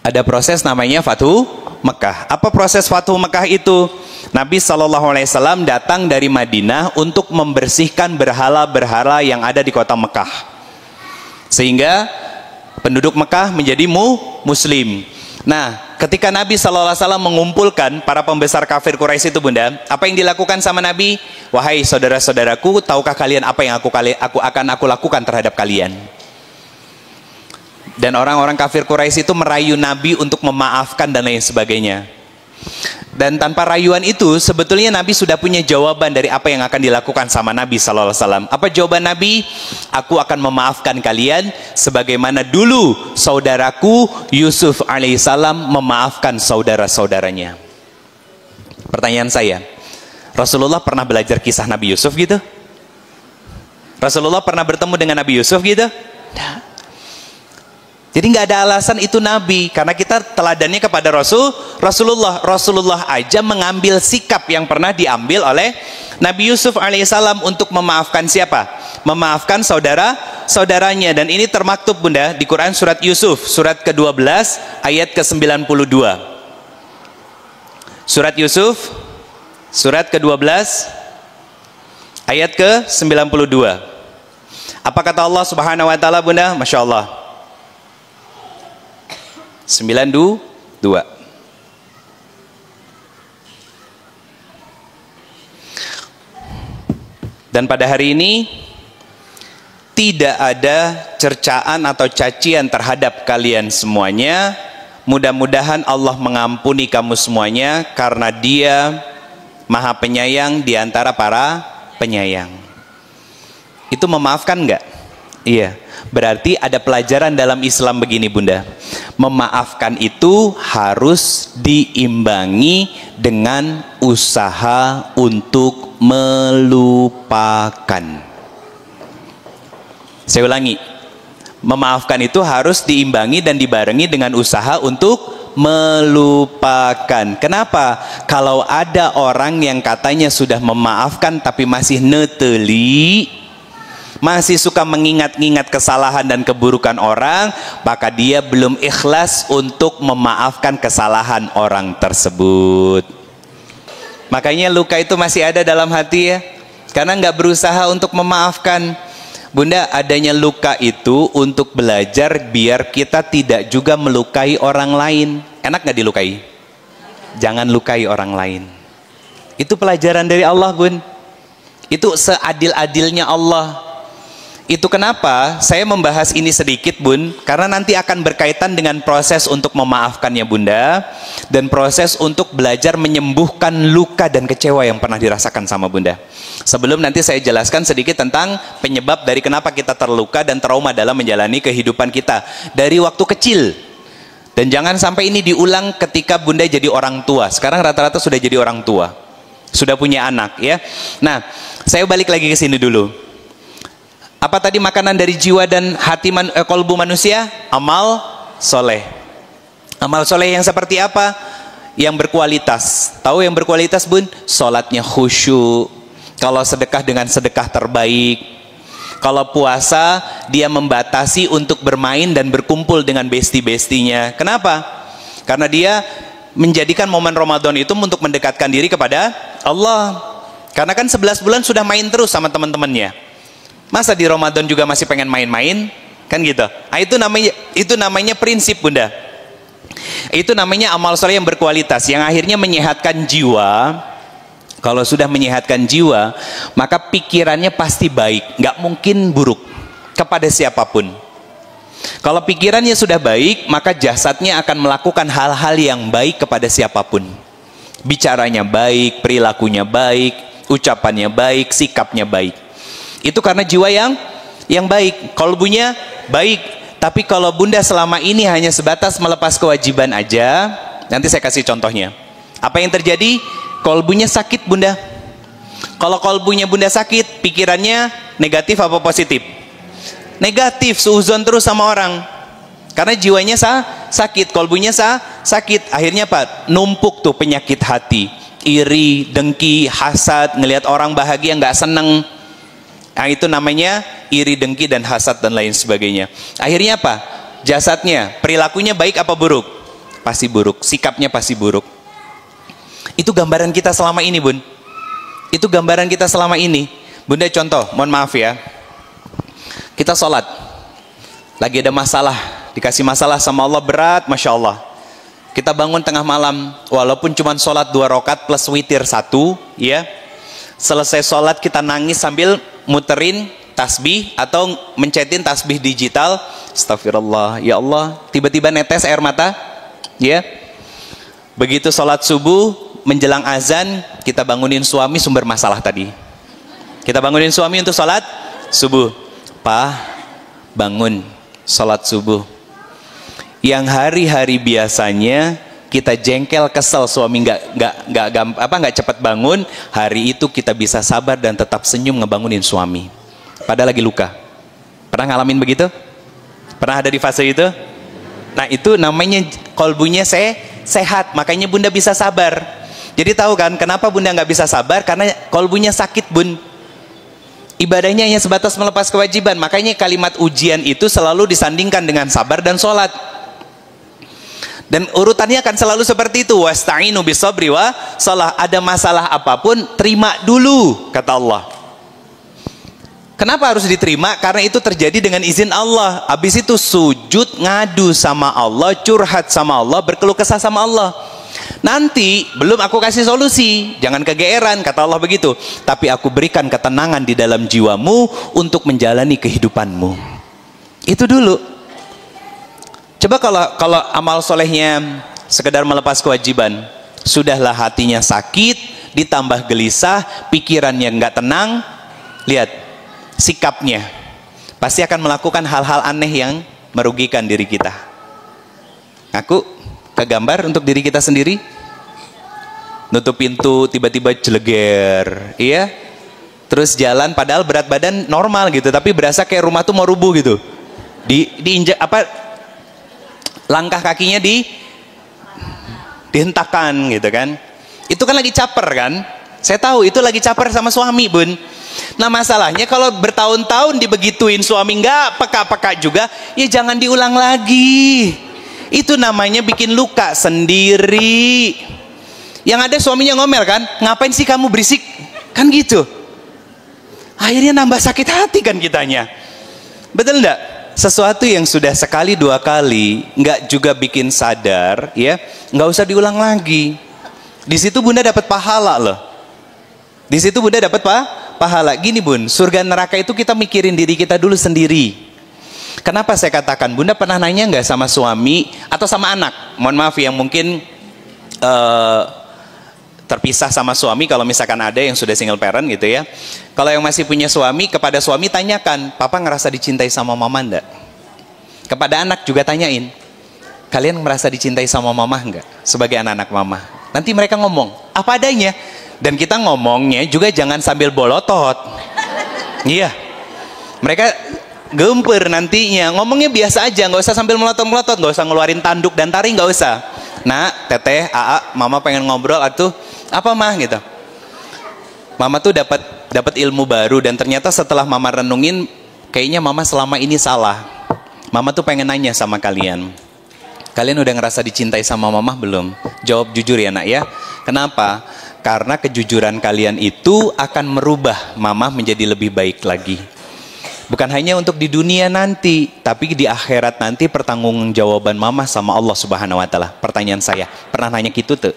Ada proses namanya Fatuh Mekah. Apa proses Fatuh Mekah itu? Nabi SAW datang dari Madinah untuk membersihkan berhala-berhala yang ada di kota Mekah. Sehingga penduduk Mekah menjadi muslim. Nah, ketika Nabi SAW mengumpulkan para pembesar kafir Quraisy itu, Bunda, apa yang dilakukan sama Nabi? Wahai saudara-saudaraku, tahukah kalian apa yang aku lakukan terhadap kalian? Dan orang-orang kafir Quraisy itu merayu Nabi untuk memaafkan dan lain sebagainya. Dan tanpa rayuan itu, sebetulnya Nabi sudah punya jawaban dari apa yang akan dilakukan sama Nabi SAW. Apa jawaban Nabi? Aku akan memaafkan kalian sebagaimana dulu saudaraku Yusuf alaihissalam memaafkan saudara-saudaranya. Pertanyaan saya, Rasulullah pernah belajar kisah Nabi Yusuf gitu? Rasulullah pernah bertemu dengan Nabi Yusuf gitu? Nah. Jadi nggak ada alasan itu Nabi, karena kita teladannya kepada Rasulullah aja mengambil sikap yang pernah diambil oleh Nabi Yusuf alaihissalam untuk memaafkan siapa? Memaafkan saudaranya. Dan ini termaktub, Bunda, di Quran surat Yusuf, surat ke-12 ayat ke-92. Surat Yusuf, surat ke-12 ayat ke-92. Apa kata Allah Subhanahu wa taala, Bunda? Masya Allah. 92. Dan pada hari ini tidak ada cercaan atau cacian terhadap kalian semuanya. Mudah-mudahan Allah mengampuni kamu semuanya, karena Dia Maha Penyayang di antara para penyayang. Itu memaafkan enggak? Iya. Berarti ada pelajaran dalam Islam begini, Bunda. Memaafkan itu harus diimbangi dengan usaha untuk melupakan. Saya ulangi. Memaafkan itu harus diimbangi dan dibarengi dengan usaha untuk melupakan. Kenapa? Kalau ada orang yang katanya sudah memaafkan tapi masih neteli, masih suka mengingat-ingat kesalahan dan keburukan orang, maka dia belum ikhlas untuk memaafkan kesalahan orang tersebut. Makanya luka itu masih ada dalam hati ya, karena nggak berusaha untuk memaafkan. Bunda, adanya luka itu untuk belajar biar kita tidak juga melukai orang lain. Enak nggak dilukai? Jangan lukai orang lain. Itu pelajaran dari Allah, Bun. Itu seadil-adilnya Allah. Itu kenapa saya membahas ini sedikit, Bun, karena nanti akan berkaitan dengan proses untuk memaafkannya, Bunda, dan proses untuk belajar menyembuhkan luka dan kecewa yang pernah dirasakan sama Bunda. Sebelum nanti saya jelaskan sedikit tentang penyebab dari kenapa kita terluka dan trauma dalam menjalani kehidupan kita dari waktu kecil. Dan jangan sampai ini diulang ketika Bunda jadi orang tua. Sekarang rata-rata sudah jadi orang tua, sudah punya anak ya. Nah, saya balik lagi ke sini dulu. Apa tadi makanan dari jiwa dan hati kolbu manusia? Amal soleh. Amal soleh yang seperti apa? Yang berkualitas. Tahu yang berkualitas, Bun? Sholatnya khusyuk. Kalau sedekah dengan sedekah terbaik. Kalau puasa, dia membatasi untuk bermain dan berkumpul dengan besti-bestinya. Kenapa? Karena dia menjadikan momen Ramadan itu untuk mendekatkan diri kepada Allah. Karena kan 11 bulan sudah main terus sama teman-temannya. Masa di Ramadan juga masih pengen main-main? Kan gitu. Nah, itu namanya prinsip, Bunda. Itu namanya amal soleh yang berkualitas, yang akhirnya menyehatkan jiwa. Kalau sudah menyehatkan jiwa, maka pikirannya pasti baik, nggak mungkin buruk kepada siapapun. Kalau pikirannya sudah baik, maka jasadnya akan melakukan hal-hal yang baik kepada siapapun. Bicaranya baik, perilakunya baik, ucapannya baik, sikapnya baik. Itu karena jiwa yang baik, kalbunya baik. Tapi kalau Bunda selama ini hanya sebatas melepas kewajiban aja, nanti saya kasih contohnya. Apa yang terjadi? Kalbunya sakit, Bunda. Kalau kalbunya Bunda sakit, pikirannya negatif apa positif? Negatif, suuzon terus sama orang. Karena jiwanya sakit, kalbunya sakit. Akhirnya apa? Numpuk tuh penyakit hati. Iri, dengki, hasad, ngelihat orang bahagia nggak seneng. Nah, itu namanya iri, dengki, dan hasad dan lain sebagainya. Akhirnya apa? Jasadnya, perilakunya baik apa buruk? Pasti buruk. Sikapnya pasti buruk. Itu gambaran kita selama ini, Bun. Itu gambaran kita selama ini. Bunda contoh, mohon maaf ya. Kita sholat, lagi ada masalah, dikasih masalah sama Allah berat, Masya Allah. Kita bangun tengah malam, walaupun cuma sholat 2 rakaat plus witir 1, ya. Selesai sholat kita nangis sambil muterin tasbih atau mencetin tasbih digital. Astagfirullah, ya Allah, tiba-tiba netes air mata, ya. Begitu sholat subuh menjelang azan, kita bangunin suami sumber masalah tadi. Kita bangunin suami untuk sholat subuh. Pak, bangun sholat subuh. Yang hari-hari biasanya kita jengkel, kesel, suami nggak cepat bangun, hari itu kita bisa sabar dan tetap senyum ngebangunin suami. Padahal lagi luka. Pernah ngalamin begitu? Pernah ada di fase itu? Nah, itu namanya kolbunya sehat, makanya Bunda bisa sabar. Jadi tahu kan kenapa Bunda nggak bisa sabar? Karena kolbunya sakit, Bun. Ibadahnya hanya sebatas melepas kewajiban. Makanya kalimat ujian itu selalu disandingkan dengan sabar dan sholat. Dan urutannya akan selalu seperti itu. Wasta'inu bisabri wa shalah. Ada masalah apapun, terima dulu, kata Allah. Kenapa harus diterima? Karena itu terjadi dengan izin Allah. Habis itu sujud, ngadu sama Allah, curhat sama Allah, berkeluh kesah sama Allah. Nanti belum aku kasih solusi, jangan kegeeran, kata Allah begitu. Tapi aku berikan ketenangan di dalam jiwamu untuk menjalani kehidupanmu. Itu dulu. Coba kalau amal solehnya sekedar melepas kewajiban, sudahlah hatinya sakit, ditambah gelisah, pikirannya nggak tenang, lihat sikapnya, pasti akan melakukan hal-hal aneh yang merugikan diri kita. Aku kegambar untuk diri kita sendiri, nutup pintu tiba-tiba jeleger, iya, terus jalan padahal berat badan normal gitu, tapi berasa kayak rumah tuh mau rubuh gitu, diinjak apa, langkah kakinya dihentakkan gitu kan. Itu kan lagi caper kan, saya tahu itu lagi caper sama suami, Bun. Nah, masalahnya kalau bertahun-tahun dibegituin suami nggak peka-peka juga, ya jangan diulang lagi. Itu namanya bikin luka sendiri. Yang ada suaminya ngomel kan, ngapain sih kamu berisik, kan gitu. Akhirnya nambah sakit hati kan kitanya. Betul enggak? Sesuatu yang sudah sekali 2 kali nggak juga bikin sadar, ya nggak usah diulang lagi. Di situ Bunda dapat pahala loh. Di situ Bunda dapat pahala. Gini, Bun, surga neraka itu kita mikirin diri kita dulu sendiri. Kenapa saya katakan? Bunda pernah nanya nggak sama suami atau sama anak? Mohon maaf yang mungkin terpisah sama suami, kalau misalkan ada yang sudah single parent gitu ya. Kalau yang masih punya suami, kepada suami tanyakan, papa ngerasa dicintai sama mama enggak? Kepada anak juga tanyain, kalian merasa dicintai sama mama enggak? Sebagai anak-anak mama. Nanti mereka ngomong apa adanya. Dan kita ngomongnya juga jangan sambil bolotot. Iya. Mereka gemper nantinya, ngomongnya biasa aja, nggak usah sambil melotot-melotot, nggak usah ngeluarin tanduk dan taring, nggak usah. Nah, teteh, aa, mama pengen ngobrol, atuh apa mah gitu. Mama tuh dapat ilmu baru, dan ternyata setelah mama renungin, kayaknya mama selama ini salah. Mama tuh pengen nanya sama kalian. Kalian udah ngerasa dicintai sama mama belum? Jawab jujur ya, Nak ya. Kenapa? Karena kejujuran kalian itu akan merubah mama menjadi lebih baik lagi. Bukan hanya untuk di dunia nanti, tapi di akhirat nanti pertanggungjawaban mama sama Allah Subhanahu wa taala. Pertanyaan saya, pernah nanya gitu tuh?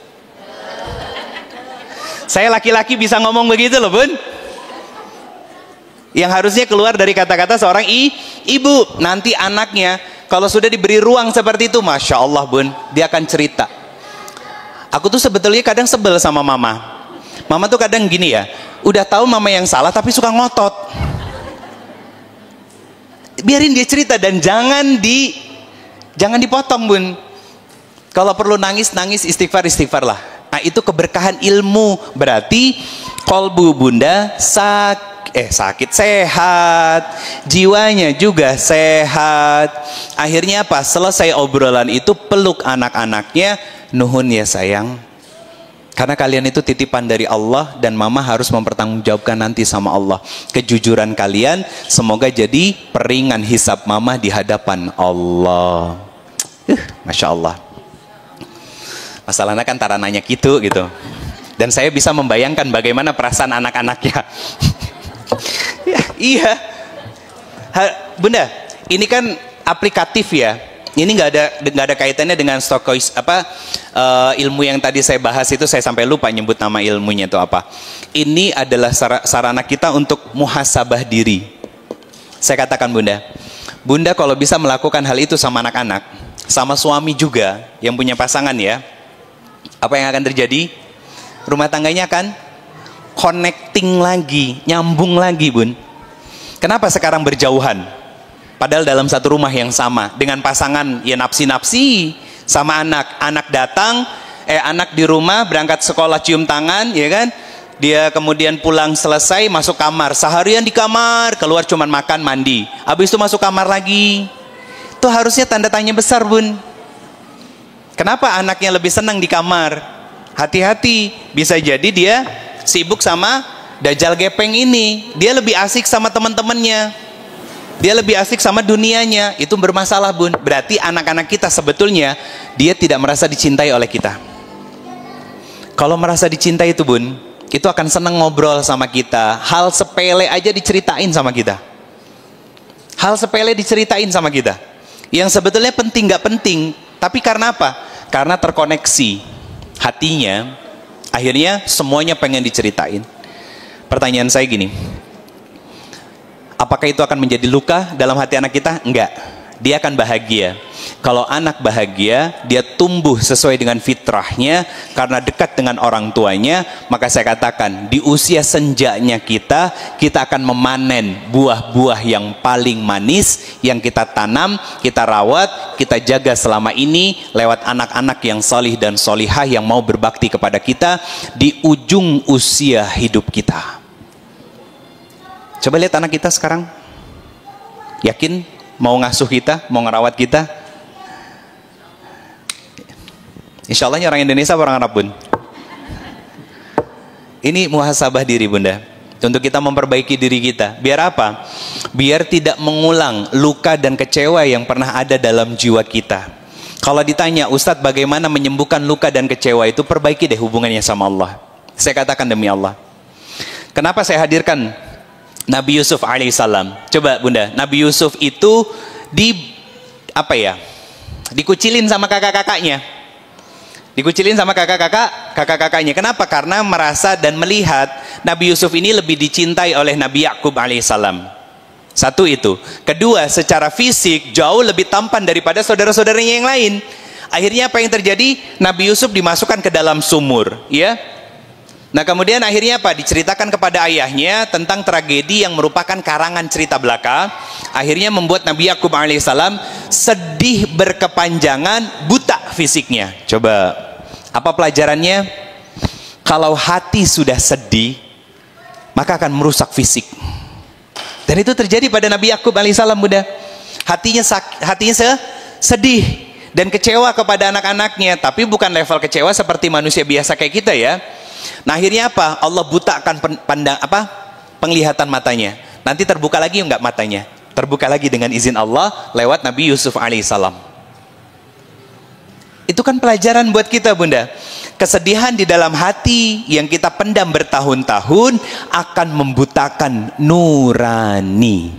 Saya laki-laki bisa ngomong begitu loh, Bun. Yang harusnya keluar dari kata-kata seorang ibu. Nanti anaknya kalau sudah diberi ruang seperti itu, Masya Allah, Bun, dia akan cerita. Aku tuh sebetulnya kadang sebel sama mama. Mama tuh kadang gini ya, udah tahu mama yang salah tapi suka ngotot. Biarin dia cerita dan jangan dipotong, Bun. Kalau perlu nangis istighfar lah. Nah, itu keberkahan ilmu. Berarti kolbu bunda sakit sehat, jiwanya juga sehat. Akhirnya apa? Selesai obrolan itu peluk anak-anaknya, nuhun ya sayang, karena kalian itu titipan dari Allah dan mama harus mempertanggungjawabkan nanti sama Allah. Kejujuran kalian semoga jadi peringan hisab mama di hadapan Allah. Masya Allah. Masalahnya kan tarananya gitu. Dan saya bisa membayangkan bagaimana perasaan anak-anaknya. Ya, iya. Bunda, ini kan aplikatif ya. Ini nggak ada kaitannya dengan ilmu yang tadi saya bahas itu. Saya sampai lupa nyebut nama ilmunya itu apa. Ini adalah sarana kita untuk muhasabah diri. Saya katakan Bunda kalau bisa melakukan hal itu sama anak-anak, sama suami juga yang punya pasangan ya, apa yang akan terjadi? Rumah tangganya akan connecting lagi, nyambung lagi, Bun. Kenapa sekarang berjauhan? Padahal dalam satu rumah yang sama, dengan pasangan ya napsi-napsi sama anak datang, anak di rumah berangkat sekolah cium tangan, ya kan? Dia kemudian pulang selesai masuk kamar, seharian di kamar, keluar cuman makan mandi, habis itu masuk kamar lagi. Itu harusnya tanda tanya besar, Bun. Kenapa anaknya lebih senang di kamar? Hati-hati, bisa jadi dia sibuk sama dajjal gepeng ini. Dia lebih asik sama teman-temannya. Dia lebih asik sama dunianya. Itu bermasalah, Bun. Berarti anak-anak kita sebetulnya dia tidak merasa dicintai oleh kita. Kalau merasa dicintai itu, Bun, itu akan senang ngobrol sama kita. Hal sepele aja diceritain sama kita. Hal sepele diceritain sama kita. Yang sebetulnya penting gak penting, tapi karena apa? Karena terkoneksi hatinya, akhirnya semuanya pengen diceritain. Pertanyaan saya gini, apakah itu akan menjadi luka dalam hati anak kita? Enggak, dia akan bahagia. Kalau anak bahagia, dia tumbuh sesuai dengan fitrahnya karena dekat dengan orang tuanya. Maka saya katakan, di usia senjanya kita akan memanen buah-buah yang paling manis yang kita tanam, kita rawat, kita jaga selama ini lewat anak-anak yang solih dan solihah yang mau berbakti kepada kita di ujung usia hidup kita. Coba lihat anak kita sekarang, yakin mau ngasuh kita, mau ngerawat kita? Insya Allah orang Indonesia orang Arab, Bun. Ini muhasabah diri, Bunda, untuk kita memperbaiki diri kita. Biar apa? Biar tidak mengulang luka dan kecewa yang pernah ada dalam jiwa kita. Kalau ditanya, Ustadz bagaimana menyembuhkan luka dan kecewa itu? Perbaiki deh hubungannya sama Allah. Saya katakan demi Allah. Kenapa saya hadirkan Nabi Yusuf alaihissalam? Coba Bunda, Nabi Yusuf itu dikucilin sama kakak-kakaknya. Dikucilin sama kakak-kakaknya. Kenapa? Karena merasa dan melihat Nabi Yusuf ini lebih dicintai oleh Nabi Yakub alaihissalam. Satu itu. Kedua, secara fisik jauh lebih tampan daripada saudara-saudaranya yang lain. Akhirnya apa yang terjadi? Nabi Yusuf dimasukkan ke dalam sumur, ya. Nah, kemudian akhirnya apa? Diceritakan kepada ayahnya tentang tragedi yang merupakan karangan cerita belaka. Akhirnya membuat Nabi Yakub alaihissalam sedih berkepanjangan, buta fisiknya. Coba, apa pelajarannya? Kalau hati sudah sedih, maka akan merusak fisik. Dan itu terjadi pada Nabi Yakub alaihissalam, Bunda. Hatinya sedih dan kecewa kepada anak-anaknya, tapi bukan level kecewa seperti manusia biasa kayak kita ya. Nah, akhirnya apa? Allah butakan penglihatan matanya. Nanti terbuka lagi enggak matanya? Terbuka lagi dengan izin Allah lewat Nabi Yusuf alaihissalam. Itu kan pelajaran buat kita, Bunda. Kesedihan di dalam hati yang kita pendam bertahun-tahun akan membutakan nurani.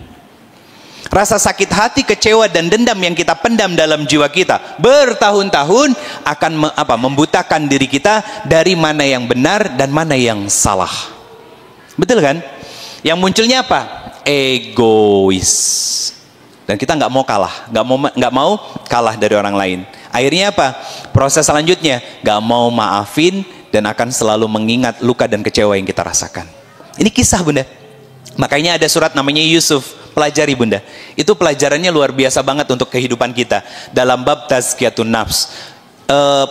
Rasa sakit hati, kecewa dan dendam yang kita pendam dalam jiwa kita bertahun-tahun akan membutakan diri kita dari mana yang benar dan mana yang salah. Betul kan? Yang munculnya apa? Egois. Dan kita nggak mau kalah, nggak mau kalah dari orang lain. Akhirnya apa? Proses selanjutnya, nggak mau maafin dan akan selalu mengingat luka dan kecewa yang kita rasakan. Ini kisah, Bunda. Makanya ada surat namanya Yusuf. Pelajari, Bunda. Itu pelajarannya luar biasa banget untuk kehidupan kita. Dalam bab tazkiyatun nafs.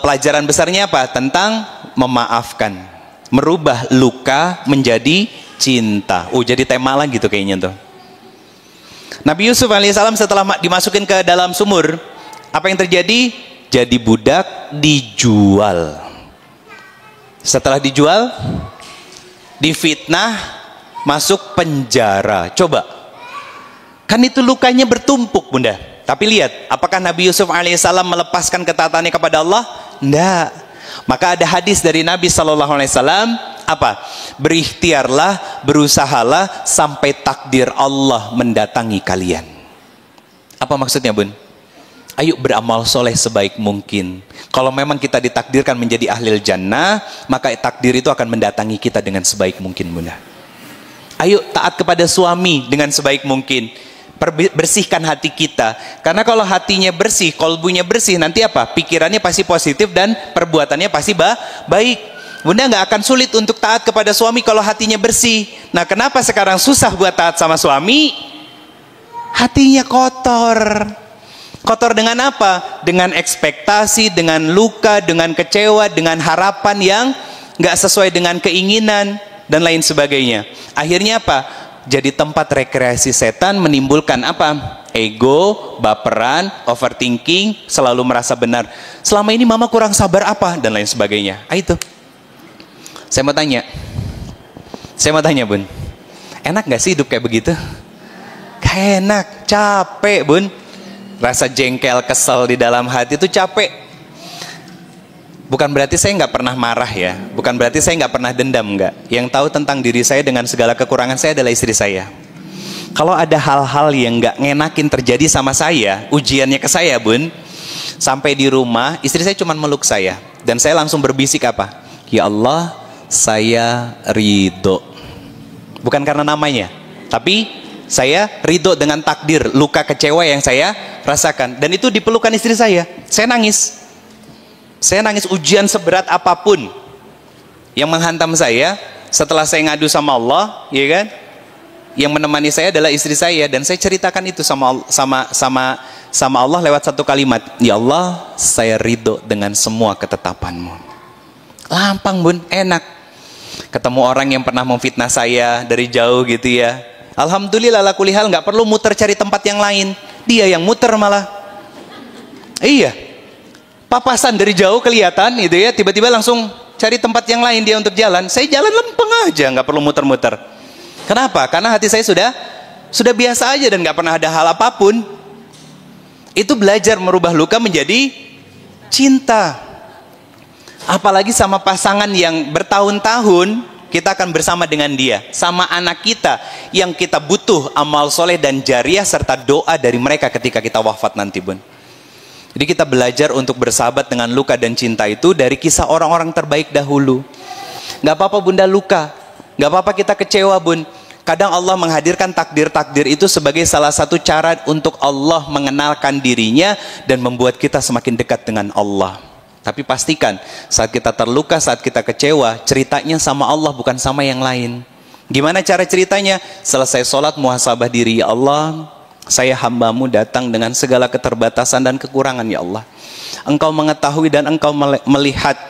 Pelajaran besarnya apa? Tentang memaafkan. Merubah luka menjadi cinta. Jadi tema lagi tuh kayaknya tuh. Nabi Yusuf alaihissalam setelah dimasukin ke dalam sumur, apa yang terjadi? Jadi budak, dijual. Setelah dijual, difitnah, masuk penjara. Coba. Kan itu lukanya bertumpuk, Bunda. Tapi lihat, apakah Nabi Yusuf alaihissalam melepaskan ketaatannya kepada Allah? Enggak. Maka ada hadis dari Nabi SAW, apa? Berikhtiarlah, berusahalah sampai takdir Allah mendatangi kalian. Apa maksudnya, Bun? Ayo beramal soleh sebaik mungkin. Kalau memang kita ditakdirkan menjadi ahlil jannah, maka takdir itu akan mendatangi kita dengan sebaik mungkin, Bunda. Ayo taat kepada suami dengan sebaik mungkin. Bersihkan hati kita, karena kalau hatinya bersih, kolbunya bersih, nanti apa? Pikirannya pasti positif dan perbuatannya pasti baik. Bunda nggak akan sulit untuk taat kepada suami kalau hatinya bersih. Nah, kenapa sekarang susah buat taat sama suami? Hatinya kotor. Kotor dengan apa? Dengan ekspektasi, dengan luka, dengan kecewa, dengan harapan yang nggak sesuai dengan keinginan dan lain sebagainya. Akhirnya apa? Jadi tempat rekreasi setan, menimbulkan apa? Ego, baperan, overthinking, selalu merasa benar. Selama ini mama kurang sabar apa? Dan lain sebagainya. Itu. Saya mau tanya, Bun. Enak gak sih hidup kayak begitu? Gak enak, capek, Bun. Rasa jengkel, kesel di dalam hati itu capek. Bukan berarti saya nggak pernah marah ya, bukan berarti saya nggak pernah dendam, nggak. Yang tahu tentang diri saya dengan segala kekurangan saya adalah istri saya. Kalau ada hal-hal yang nggak ngenakin terjadi sama saya, ujiannya ke saya, Bun. Sampai di rumah, istri saya cuma meluk saya, dan saya langsung berbisik apa? Ya Allah, saya ridho. Bukan karena namanya, tapi saya ridho dengan takdir luka kecewa yang saya rasakan, dan itu dipelukan istri saya. Saya nangis. Saya nangis ujian seberat apapun yang menghantam saya, setelah saya ngadu sama Allah, ya kan? Yang menemani saya adalah istri saya, dan saya ceritakan itu sama Allah lewat satu kalimat. Ya Allah, saya ridho dengan semua ketetapanmu. Lampang, Bun, enak. Ketemu orang yang pernah memfitnah saya dari jauh gitu ya. Alhamdulillah, ala kulli hal, nggak perlu muter cari tempat yang lain. Dia yang muter malah. Iya. Papasan dari jauh kelihatan gitu ya, tiba-tiba langsung cari tempat yang lain dia untuk jalan. Saya jalan lempeng aja, nggak perlu muter-muter. Kenapa? Karena hati saya sudah biasa aja dan nggak pernah ada hal apapun. Itu belajar merubah luka menjadi cinta. Apalagi sama pasangan yang bertahun-tahun kita akan bersama dengan dia, sama anak kita yang kita butuh amal soleh dan jariah serta doa dari mereka ketika kita wafat nanti, Bun. Jadi kita belajar untuk bersahabat dengan luka dan cinta itu dari kisah orang-orang terbaik dahulu. Gak apa-apa, Bunda, luka. Gak apa-apa kita kecewa, Bun. Kadang Allah menghadirkan takdir-takdir itu sebagai salah satu cara untuk Allah mengenalkan dirinya dan membuat kita semakin dekat dengan Allah. Tapi pastikan saat kita terluka, saat kita kecewa, ceritanya sama Allah, bukan sama yang lain. Gimana cara ceritanya? Selesai sholat, muhasabah diri. Ya Allah, saya hambamu datang dengan segala keterbatasan dan kekurangan, ya Allah. Engkau mengetahui dan engkau melihat,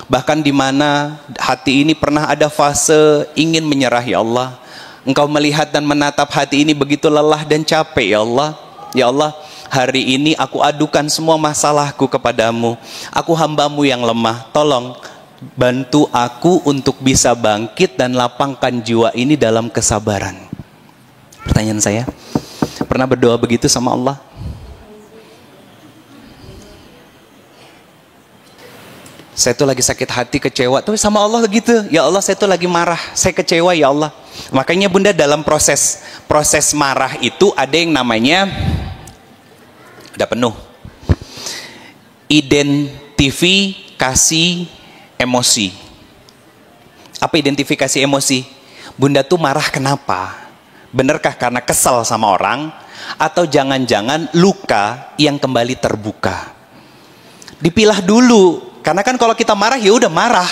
bahkan di mana hati ini pernah ada fase ingin menyerah, ya Allah. Engkau melihat dan menatap hati ini begitu lelah dan capek, ya Allah. Ya Allah, hari ini aku adukan semua masalahku kepadamu. Aku hambamu yang lemah, tolong bantu aku untuk bisa bangkit dan lapangkan jiwa ini dalam kesabaran. Pertanyaan saya, pernah berdoa begitu sama Allah? Saya tuh lagi sakit hati, kecewa tuh sama Allah gitu. Ya Allah, saya tuh lagi marah, saya kecewa ya Allah. Makanya Bunda dalam proses marah itu ada yang namanya, udah penuh, identifikasi emosi. Apa identifikasi emosi? Bunda tuh marah kenapa? Benarkah karena kesal sama orang? Atau jangan-jangan luka yang kembali terbuka? Dipilah dulu. Karena kan kalau kita marah ya udah marah.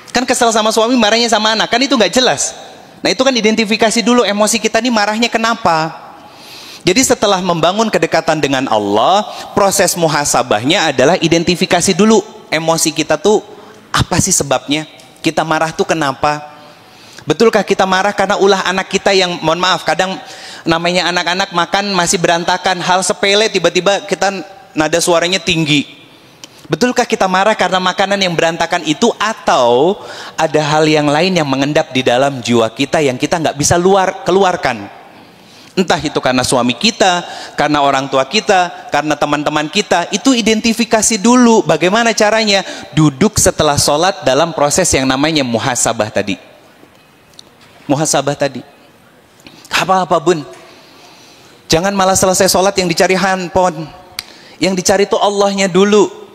Kan kesal sama suami, marahnya sama anak, kan itu nggak jelas. Nah itu kan identifikasi dulu emosi kita nih marahnya kenapa. Jadi setelah membangun kedekatan dengan Allah, proses muhasabahnya adalah identifikasi dulu emosi kita tuh apa sih sebabnya. Kita marah tuh kenapa? Betulkah kita marah karena ulah anak kita yang, mohon maaf, kadang namanya anak-anak makan masih berantakan, hal sepele tiba-tiba kita nada suaranya tinggi. Betulkah kita marah karena makanan yang berantakan itu, atau ada hal yang lain yang mengendap di dalam jiwa kita yang kita nggak bisa keluarkan? Entah itu karena suami kita, karena orang tua kita, karena teman-teman kita. Itu identifikasi dulu. Bagaimana caranya? Duduk setelah sholat dalam proses yang namanya muhasabah tadi. Muhasabah tadi. Apa-apa Bun, jangan malah selesai sholat yang dicari handphone. Yang dicari itu Allahnya dulu.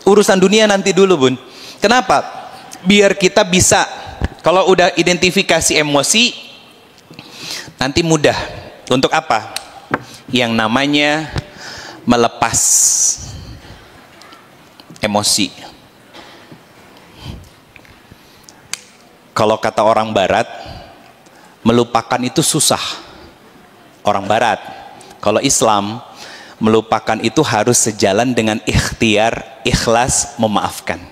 Urusan dunia nanti dulu Bun. Kenapa? Biar kita bisa, kalau udah identifikasi emosi, nanti mudah. Untuk apa? Yang namanya melepas emosi. Kalau kata orang barat, melupakan itu susah. Orang barat. Kalau Islam, melupakan itu harus sejalan dengan ikhtiar, ikhlas, memaafkan.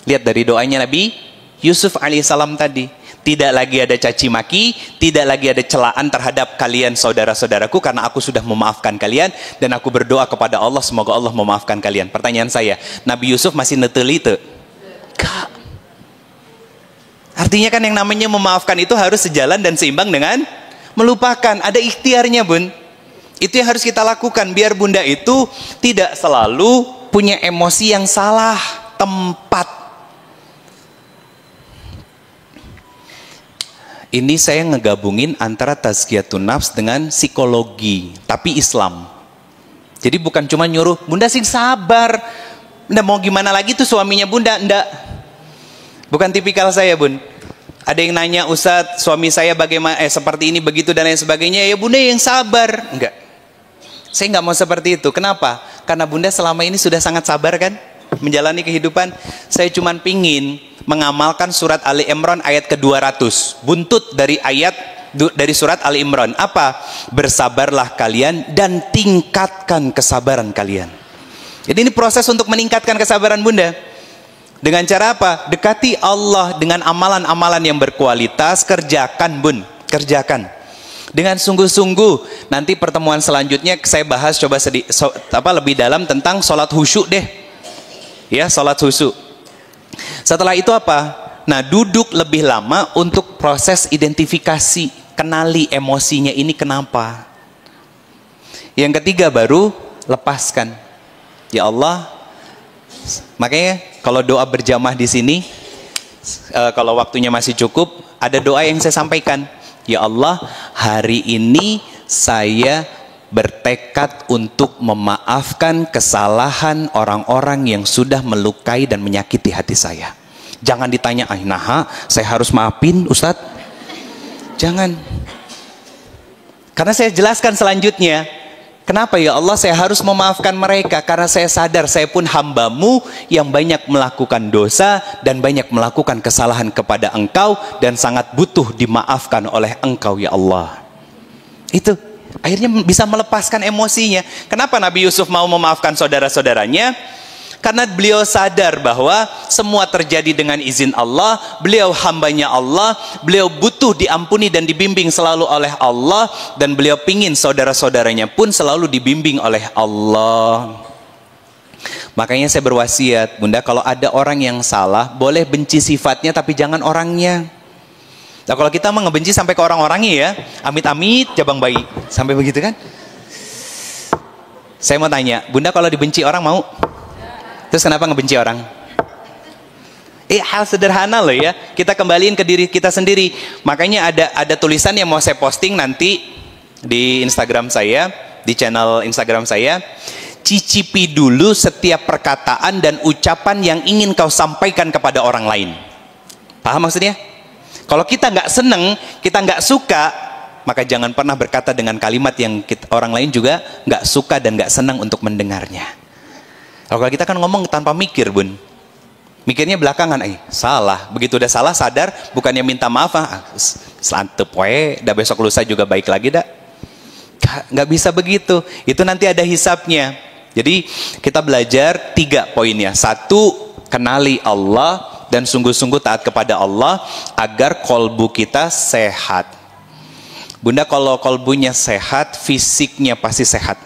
Lihat dari doanya Nabi Yusuf alaihissalam tadi. Tidak lagi ada caci maki, tidak lagi ada celaan terhadap kalian saudara-saudaraku, karena aku sudah memaafkan kalian, dan aku berdoa kepada Allah semoga Allah memaafkan kalian. Pertanyaan saya, Nabi Yusuf masih neteli itu? Enggak. Artinya kan yang namanya memaafkan itu harus sejalan dan seimbang dengan melupakan. Ada ikhtiarnya Bun. Itu yang harus kita lakukan biar Bunda itu tidak selalu punya emosi yang salah tempat. Ini saya ngegabungin antara tazkiyatun nafs dengan psikologi, tapi Islam. Jadi bukan cuma nyuruh Bunda sih sabar. Bunda mau gimana lagi tuh suaminya Bunda? Enggak. Bukan tipikal saya Bun. Ada yang nanya, Ustadz suami saya bagaimana, seperti ini begitu dan lain sebagainya. Ya Bunda yang sabar. Enggak. Saya nggak mau seperti itu. Kenapa? Karena Bunda selama ini sudah sangat sabar kan menjalani kehidupan. Saya cuma pingin mengamalkan surat Ali Imran ayat ke-200. Buntut dari surat Ali Imran. Apa? Bersabarlah kalian dan tingkatkan kesabaran kalian. Jadi ini proses untuk meningkatkan kesabaran Bunda. Dengan cara apa? Dekati Allah dengan amalan-amalan yang berkualitas. Kerjakan Bun, kerjakan dengan sungguh-sungguh. Nanti pertemuan selanjutnya saya bahas coba lebih dalam tentang sholat khusyuk deh. Ya, sholat khusyuk. Setelah itu apa? Nah, duduk lebih lama untuk proses identifikasi, kenali emosinya ini kenapa. Yang ketiga baru lepaskan. Ya Allah, makanya kalau doa berjamaah di sini, kalau waktunya masih cukup, ada doa yang saya sampaikan. Ya Allah, hari ini saya bertekad untuk memaafkan kesalahan orang-orang yang sudah melukai dan menyakiti hati saya. Jangan ditanya, nah saya harus maafin Ustadz. Jangan. Karena saya jelaskan selanjutnya. Kenapa ya Allah saya harus memaafkan mereka? Karena saya sadar saya pun hambamu yang banyak melakukan dosa dan banyak melakukan kesalahan kepada engkau, dan sangat butuh dimaafkan oleh engkau ya Allah. Itu akhirnya bisa melepaskan emosinya. Kenapa Nabi Yusuf mau memaafkan saudara-saudaranya? Karena beliau sadar bahwa semua terjadi dengan izin Allah. Beliau hambanya Allah. Beliau butuh diampuni dan dibimbing selalu oleh Allah. Dan beliau pingin saudara-saudaranya pun selalu dibimbing oleh Allah. Makanya saya berwasiat, Bunda, kalau ada orang yang salah, boleh benci sifatnya tapi jangan orangnya. Nah, kalau kita mau ngebenci sampai ke orang-orangnya ya, amit-amit jabang bayi. Sampai begitu kan? Saya mau tanya, Bunda kalau dibenci orang mau? Terus kenapa ngebenci orang? Hal sederhana loh ya. Kita kembaliin ke diri kita sendiri. Makanya ada tulisan yang mau saya posting nanti di Instagram saya, di channel Instagram saya. Cicipi dulu setiap perkataan dan ucapan yang ingin kau sampaikan kepada orang lain. Paham maksudnya? Kalau kita nggak seneng, kita nggak suka, maka jangan pernah berkata dengan kalimat yang orang lain juga nggak suka dan nggak senang untuk mendengarnya. Kalau kita kan ngomong tanpa mikir, Bun. Mikirnya belakangan, salah. Begitu udah salah, sadar, bukannya minta maaf, selantep we, dah besok lusa juga baik lagi dah. Nggak bisa begitu. Itu nanti ada hisapnya. Jadi kita belajar 3 poinnya. 1, kenali Allah dan sungguh-sungguh taat kepada Allah agar kolbu kita sehat. Bunda, kalau kolbunya sehat, fisiknya pasti sehat.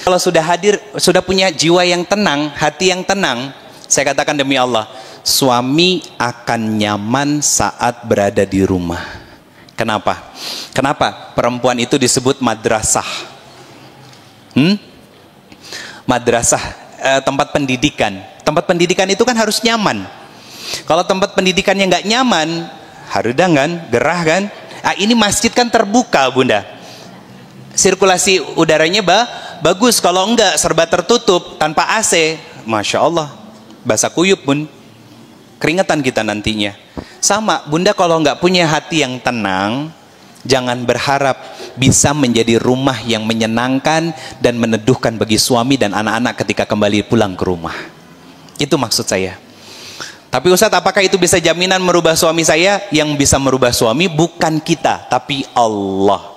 Kalau sudah hadir, sudah punya jiwa yang tenang, hati yang tenang, saya katakan demi Allah, suami akan nyaman saat berada di rumah. Kenapa? Kenapa? Perempuan itu disebut madrasah. Madrasah, tempat pendidikan. Tempat pendidikan itu kan harus nyaman. Kalau tempat pendidikannya nggak nyaman, harudan kan, gerah kan. Ini masjid kan terbuka, Bunda. Sirkulasi udaranya bagus. Kalau enggak, serba tertutup, tanpa AC, Masya Allah, basah kuyup, Bun. Keringetan kita nantinya. Sama, Bunda, kalau nggak punya hati yang tenang, jangan berharap bisa menjadi rumah yang menyenangkan dan meneduhkan bagi suami dan anak-anak ketika kembali pulang ke rumah. Itu maksud saya. Tapi Ustadz, apakah itu bisa jaminan merubah suami saya? Yang bisa merubah suami bukan kita, tapi Allah.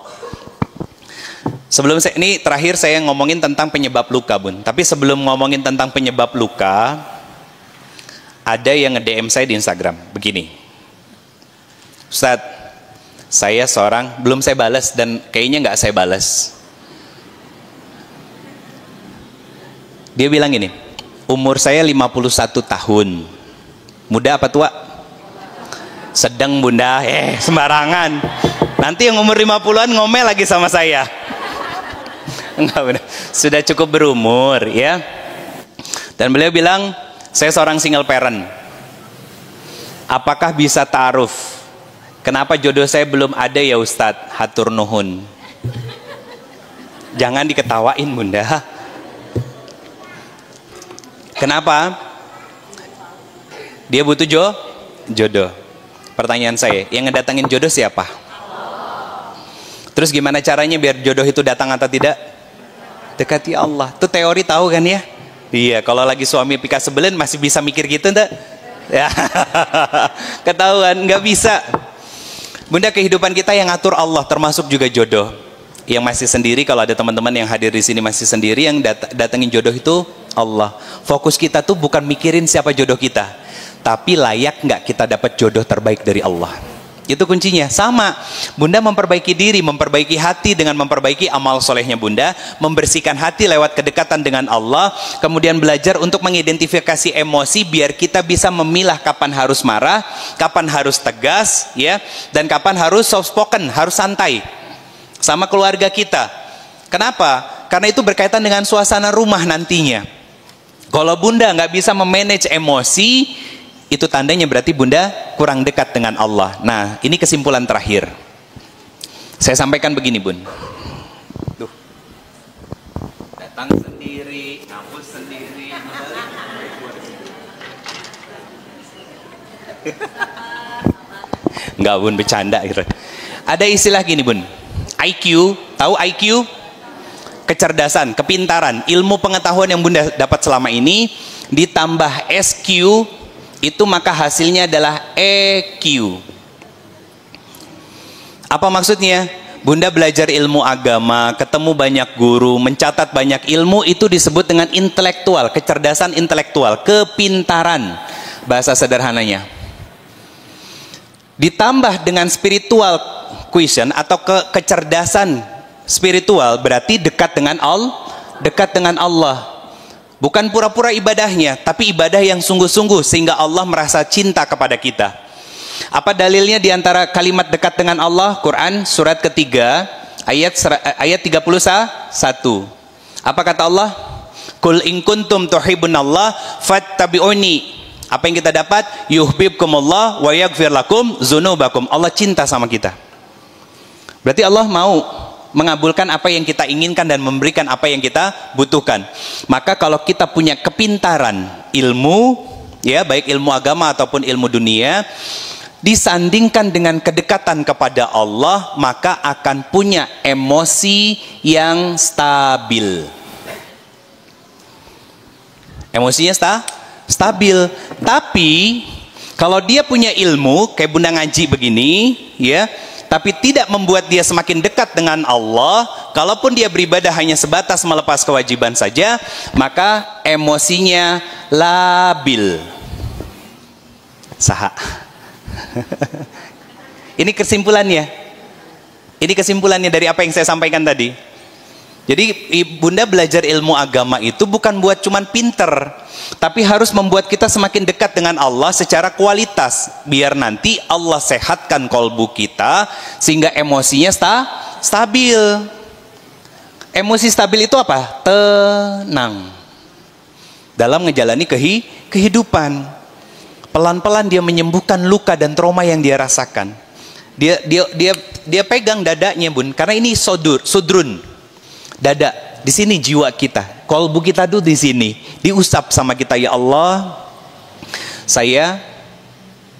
Sebelum ini terakhir saya ngomongin tentang penyebab luka, Bun. Tapi sebelum ngomongin tentang penyebab luka, ada yang nge-DM saya di Instagram begini, Ustadz, saya seorang, belum saya balas dan kayaknya nggak saya balas. Dia bilang gini, umur saya 51 tahun. Muda apa tua? Sedang, Bunda. Sembarangan. Nanti yang umur 50-an ngomel lagi sama saya. Enggak, Bunda. Sudah cukup berumur ya. Dan beliau bilang, saya seorang single parent. Apakah bisa ta'aruf? Kenapa jodoh saya belum ada ya Ustadz? Hatur nuhun. Jangan diketawain, Bunda. Kenapa? Dia butuh jodoh. Pertanyaan saya, yang ngedatangin jodoh siapa? Terus gimana caranya biar jodoh itu datang atau tidak? Dekati Allah. Itu teori tahu kan ya? Iya, kalau lagi suami pika sebelin masih bisa mikir gitu enggak? Ya. Ketahuan, nggak bisa. Bunda, kehidupan kita yang ngatur Allah, termasuk juga jodoh. Yang masih sendiri, kalau ada teman-teman yang hadir di sini masih sendiri, yang datengin jodoh itu Allah. Fokus kita tuh bukan mikirin siapa jodoh kita, tapi layak nggak kita dapat jodoh terbaik dari Allah. Itu kuncinya. Sama, Bunda memperbaiki diri, memperbaiki hati dengan memperbaiki amal solehnya Bunda, membersihkan hati lewat kedekatan dengan Allah, kemudian belajar untuk mengidentifikasi emosi biar kita bisa memilah kapan harus marah, kapan harus tegas, ya, dan kapan harus soft spoken, harus santai. Sama keluarga kita. Kenapa? Karena itu berkaitan dengan suasana rumah nantinya. Kalau Bunda nggak bisa memanage emosi, itu tandanya berarti Bunda kurang dekat dengan Allah. Nah, ini kesimpulan terakhir. Saya sampaikan begini, Bun. Tuh. Datang sendiri, ngapus sendiri. Enggak, Bun, bercanda gitu. Ada istilah gini, Bun. IQ, tahu IQ? Kecerdasan, kepintaran, ilmu pengetahuan yang Bunda dapat selama ini ditambah SQ, itu maka hasilnya adalah EQ. Apa maksudnya? Bunda belajar ilmu agama, ketemu banyak guru, mencatat banyak ilmu, itu disebut dengan intelektual, kecerdasan intelektual, kepintaran, bahasa sederhananya. Ditambah dengan spiritual quotient atau kecerdasan spiritual, berarti dekat dengan Allah. Bukan pura-pura ibadahnya, tapi ibadah yang sungguh-sungguh sehingga Allah merasa cinta kepada kita. Apa dalilnya di antara kalimat dekat dengan Allah? Quran surat ketiga ayat 31. Apa kata Allah? Qul in kuntum tuhibbunallah fattabi'uni. Apa yang kita dapat? Yuhibbukumullah wa yaghfir lakum dzunubakum. Allah cinta sama kita. Berarti Allah mau mengabulkan apa yang kita inginkan dan memberikan apa yang kita butuhkan. Maka kalau kita punya kepintaran ilmu, ya baik ilmu agama ataupun ilmu dunia, disandingkan dengan kedekatan kepada Allah, maka akan punya emosi yang stabil. Emosinya stabil. Tapi kalau dia punya ilmu kayak Bunda ngaji begini, ya, tapi tidak membuat dia semakin dekat dengan Allah, kalaupun dia beribadah hanya sebatas melepas kewajiban saja, maka emosinya labil. Saha. Ini kesimpulannya. Ini kesimpulannya dari apa yang saya sampaikan tadi. Jadi Bunda belajar ilmu agama itu bukan buat cuman pinter, tapi harus membuat kita semakin dekat dengan Allah secara kualitas, biar nanti Allah sehatkan kolbu kita sehingga emosinya stabil. Emosi stabil itu apa? Tenang dalam menjalani kehidupan. Pelan-pelan dia menyembuhkan luka dan trauma yang dia rasakan. Dia pegang dadanya, Bun, karena ini sudrun. Dada, di sini jiwa kita, kolbu kita tuh di sini, diusap sama kita. Ya Allah, saya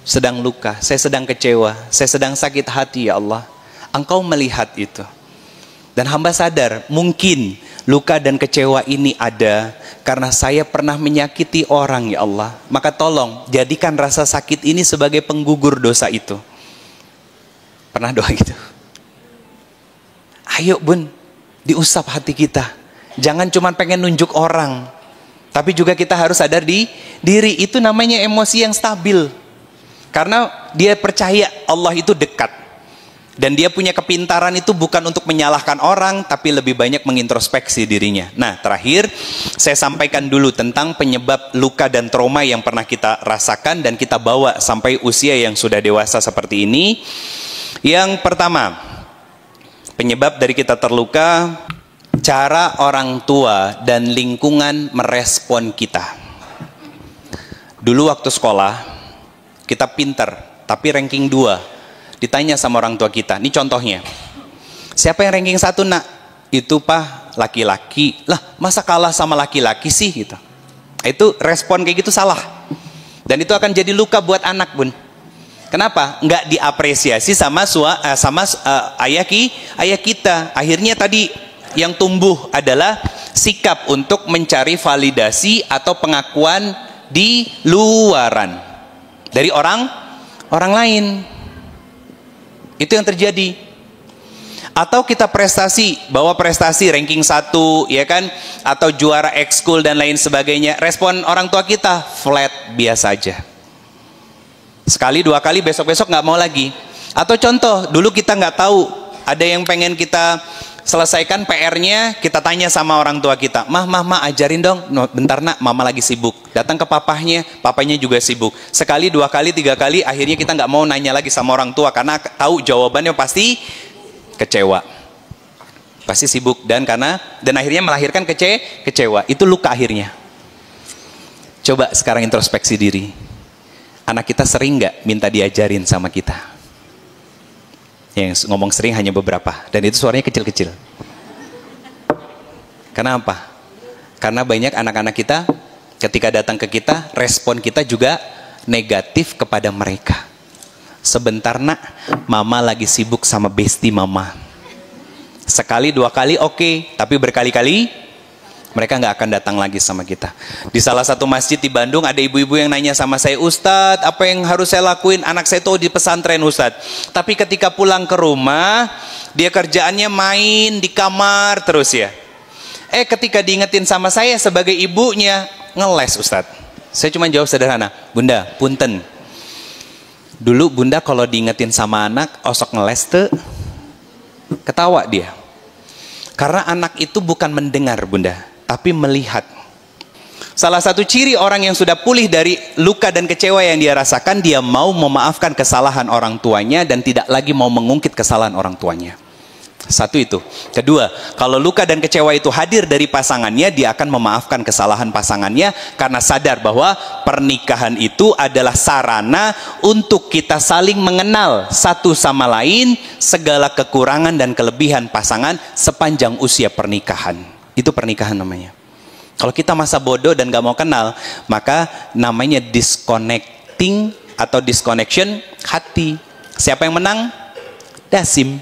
sedang luka, saya sedang kecewa, saya sedang sakit hati. Ya Allah, Engkau melihat itu, dan hamba sadar mungkin luka dan kecewa ini ada karena saya pernah menyakiti orang. Ya Allah, maka tolong jadikan rasa sakit ini sebagai penggugur dosa itu. Pernah doa gitu? Ayo, Bun, diusap hati kita. Jangan cuma pengen nunjuk orang, tapi juga kita harus sadar di diri. Itu namanya emosi yang stabil, karena dia percaya Allah itu dekat, dan dia punya kepintaran itu bukan untuk menyalahkan orang, tapi lebih banyak mengintrospeksi dirinya. Nah, terakhir saya sampaikan dulu tentang penyebab luka dan trauma yang pernah kita rasakan dan kita bawa sampai usia yang sudah dewasa seperti ini. Yang pertama, penyebab dari kita terluka, cara orang tua dan lingkungan merespon kita. Dulu waktu sekolah, kita pinter, tapi ranking 2. Ditanya sama orang tua kita, ini contohnya. Siapa yang ranking 1, nak? Itu Pak, laki-laki. Lah, masa kalah sama laki-laki sih? Gitu. Itu respon kayak gitu salah. Dan itu akan jadi luka buat anak, Bun. Kenapa? Nggak diapresiasi sama ayah kita. Akhirnya tadi yang tumbuh adalah sikap untuk mencari validasi atau pengakuan di luaran dari orang lain. Itu yang terjadi. Atau kita bawa prestasi ranking 1, ya kan, atau juara ekskul dan lain sebagainya. Respon orang tua kita flat, biasa aja. Sekali, 2 kali, besok-besok nggak mau lagi. Atau contoh, dulu kita nggak tahu, ada yang pengen kita selesaikan PR-nya, kita tanya sama orang tua kita, mah ajarin dong. No, bentar nak, mama lagi sibuk. Datang ke papanya juga sibuk. Sekali, 2 kali, 3 kali, akhirnya kita nggak mau nanya lagi sama orang tua, karena tahu jawabannya pasti kecewa, pasti sibuk, dan akhirnya melahirkan kecewa. Itu luka akhirnya. Coba sekarang introspeksi diri. Anak kita sering nggak minta diajarin sama kita? Yang ngomong sering hanya beberapa, dan itu suaranya kecil-kecil. Kenapa? Karena banyak anak-anak kita ketika datang ke kita, respon kita juga negatif kepada mereka. Sebentar nak, mama lagi sibuk sama bestie mama. Sekali, 2 kali oke, tapi berkali-kali mereka nggak akan datang lagi sama kita. Di salah satu masjid di Bandung ada ibu-ibu yang nanya sama saya, Ustadz, apa yang harus saya lakuin? Anak saya tuh di pesantren, Ustadz, tapi ketika pulang ke rumah dia kerjaannya main di kamar terus ya. Ketika diingetin sama saya sebagai ibunya, ngeles, Ustadz. Saya cuma jawab sederhana, Bunda, punten, dulu Bunda kalau diingetin sama anak osok ngeles tuh, ketawa dia. Karena anak itu bukan mendengar, Bunda, tapi melihat. Salah satu ciri orang yang sudah pulih dari luka dan kecewa yang dia rasakan, dia mau memaafkan kesalahan orang tuanya dan tidak lagi mau mengungkit kesalahan orang tuanya. Satu itu. Kedua, kalau luka dan kecewa itu hadir dari pasangannya, dia akan memaafkan kesalahan pasangannya karena sadar bahwa pernikahan itu adalah sarana untuk kita saling mengenal satu sama lain segala kekurangan dan kelebihan pasangan sepanjang usia pernikahan. Itu pernikahan namanya. Kalau kita masa bodoh dan gak mau kenal, maka namanya disconnecting atau disconnection hati. Siapa yang menang? Dasim.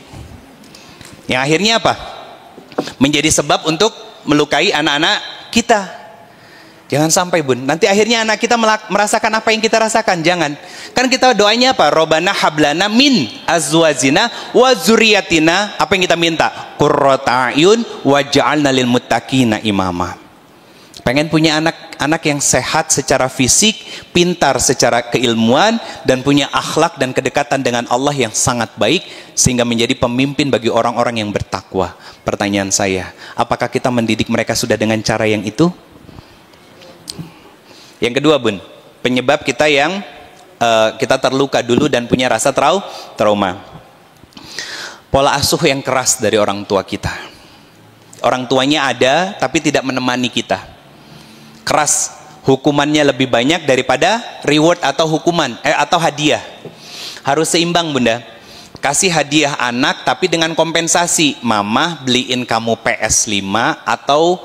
Yang akhirnya apa? Menjadi sebab untuk melukai anak-anak kita. Jangan sampai bun, nanti akhirnya anak kita merasakan apa yang kita rasakan. Jangan. Kan kita doanya apa? Robbana hablana min azwajina wa zuriyatina. Apa yang kita minta? Qurrata a'yun waj'alna lil muttaqina imama. Pengen punya anak yang sehat secara fisik, pintar secara keilmuan, dan punya akhlak dan kedekatan dengan Allah yang sangat baik, sehingga menjadi pemimpin bagi orang-orang yang bertakwa. Pertanyaan saya, apakah kita mendidik mereka sudah dengan cara yang itu? Yang kedua bun, penyebab kita yang kita terluka dulu dan punya rasa trauma. Pola asuh yang keras dari orang tua kita. Orang tuanya ada tapi tidak menemani kita. Keras, hukumannya lebih banyak daripada reward atau hukuman atau hadiah. Harus seimbang bunda. Kasih hadiah anak tapi dengan kompensasi. Mama beliin kamu PS5 atau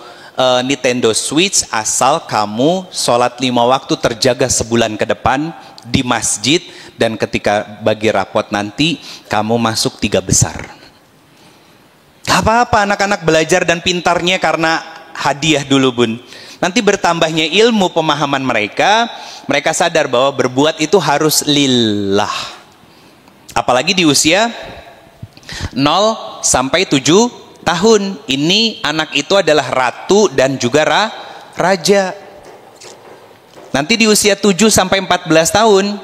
Nintendo Switch asal kamu sholat 5 waktu terjaga sebulan ke depan di masjid, dan ketika bagi rapot nanti kamu masuk 3 besar. Gak apa-apa anak-anak belajar dan pintarnya karena hadiah dulu bun. Nanti bertambahnya ilmu pemahaman mereka sadar bahwa berbuat itu harus lillah. Apalagi di usia 0 sampai 7 tahun. Ini anak itu adalah ratu dan juga raja. Nanti di usia 7 sampai 14 tahun,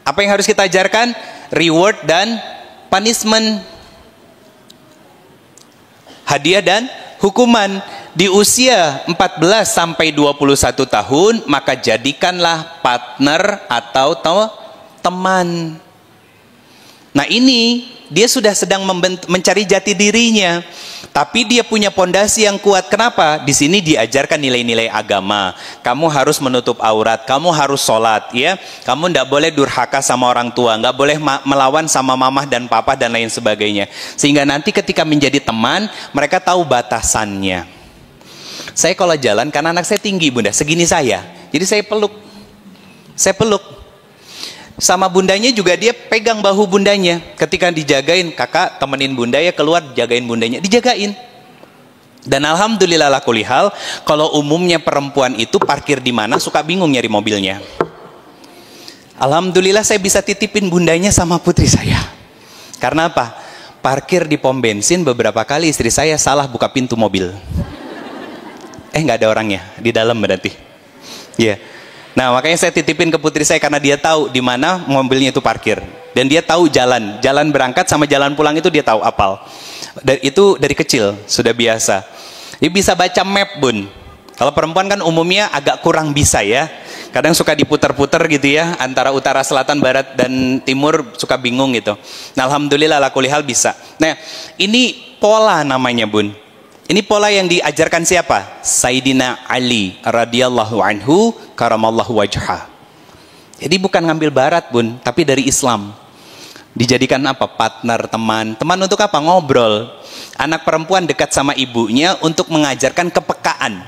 apa yang harus kita ajarkan? Reward dan punishment. Hadiah dan hukuman. Di usia 14 sampai 21 tahun, maka jadikanlah partner atau teman. Nah ini dia sudah sedang mencari jati dirinya, tapi dia punya pondasi yang kuat. Kenapa? Di sini diajarkan nilai-nilai agama. Kamu harus menutup aurat, kamu harus sholat, ya. Kamu tidak boleh durhaka sama orang tua, nggak boleh melawan sama mamah dan papa dan lain sebagainya. Sehingga nanti ketika menjadi teman, mereka tahu batasannya. Saya kalau jalan, karena anak saya tinggi bunda, segini saya, jadi saya peluk. Sama bundanya juga dia pegang bahu bundanya. Ketika dijagain, kakak temenin bunda ya keluar, jagain bundanya, dijagain. Dan alhamdulillah lakulihal, kalau umumnya perempuan itu parkir di mana suka bingung nyari mobilnya. Alhamdulillah saya bisa titipin bundanya sama putri saya. Karena apa? Parkir di pom bensin beberapa kali istri saya salah buka pintu mobil. Nggak ada orangnya di dalam berarti. Iya. Nah makanya saya titipin ke putri saya karena dia tahu di mana mobilnya itu parkir, dan dia tahu jalan berangkat sama jalan pulang itu dia tahu apal. Dan itu dari kecil sudah biasa. Dia bisa baca map bun. Kalau perempuan kan umumnya agak kurang bisa ya. Kadang suka diputer-puter gitu ya, antara utara, selatan, barat dan timur suka bingung gitu. Nah alhamdulillah lakulihal bisa. Nah ini pola namanya bun. Ini pola yang diajarkan siapa? Sayyidina Ali radhiyallahu anhu karamallahu wajhah. Jadi bukan ngambil barat bun, tapi dari Islam. Dijadikan apa? Partner, teman. Teman untuk apa? Ngobrol. Anak perempuan dekat sama ibunya untuk mengajarkan kepekaan.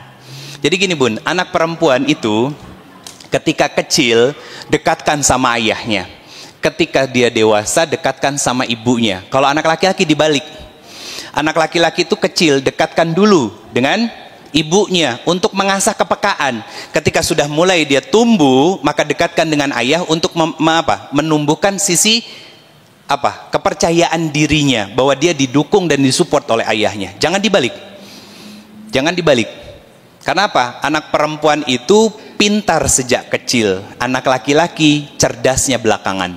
Jadi gini bun, anak perempuan itu ketika kecil dekatkan sama ayahnya. Ketika dia dewasa dekatkan sama ibunya. Kalau anak laki-laki dibalik. Anak laki-laki itu kecil, dekatkan dulu dengan ibunya untuk mengasah kepekaan. Ketika sudah mulai dia tumbuh, maka dekatkan dengan ayah untuk menumbuhkan sisi kepercayaan dirinya, bahwa dia didukung dan disupport oleh ayahnya. Jangan dibalik. Karena apa? Anak perempuan itu pintar sejak kecil, anak laki-laki cerdasnya belakangan.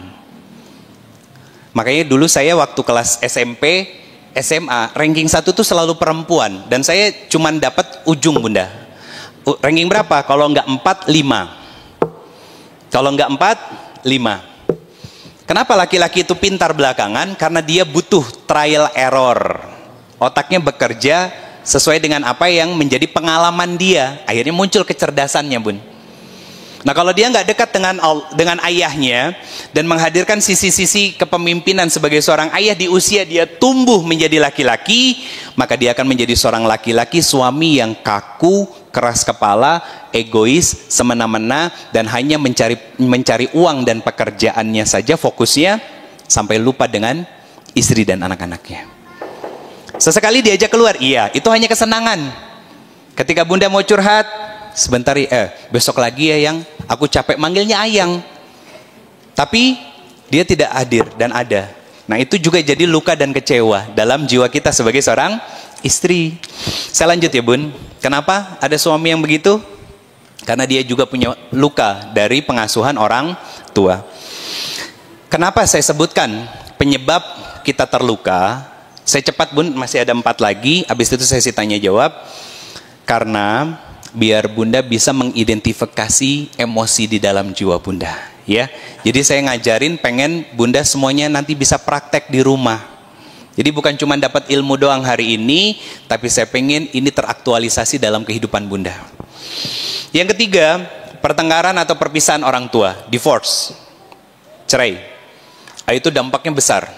Makanya dulu saya waktu kelas SMP, SMA, ranking 1 tuh selalu perempuan, dan saya cuman dapat ujung bunda. Ranking berapa? Kalau nggak 4, 5. Kalau nggak 4, 5. Kenapa laki-laki itu pintar belakangan? Karena dia butuh trial error. Otaknya bekerja sesuai dengan apa yang menjadi pengalaman dia. Akhirnya muncul kecerdasannya, Bun. Nah, kalau dia nggak dekat dengan ayahnya dan menghadirkan sisi-sisi kepemimpinan sebagai seorang ayah di usia dia tumbuh menjadi laki-laki, maka dia akan menjadi seorang laki-laki suami yang kaku, keras kepala, egois, semena-mena, dan hanya mencari uang dan pekerjaannya saja fokusnya, sampai lupa dengan istri dan anak-anaknya. Sesekali diajak keluar, iya, itu hanya kesenangan. Ketika bunda mau curhat, sebentar besok lagi ya yang aku capek manggilnya ayang. Tapi dia tidak hadir dan ada. Nah, itu juga jadi luka dan kecewa dalam jiwa kita sebagai seorang istri. Saya lanjut ya, Bun. Kenapa ada suami yang begitu? Karena dia juga punya luka dari pengasuhan orang tua. Kenapa saya sebutkan penyebab kita terluka? Saya cepat, Bun, masih ada 4 lagi. Habis itu saya tanya jawab. Karena biar bunda bisa mengidentifikasi emosi di dalam jiwa bunda, ya. Jadi saya ngajarin, pengen bunda semuanya nanti bisa praktek di rumah. Jadi bukan cuma dapat ilmu doang hari ini, tapi saya pengen ini teraktualisasi dalam kehidupan bunda. Yang ketiga, pertengkaran atau perpisahan orang tua, divorce, cerai. Itu dampaknya besar.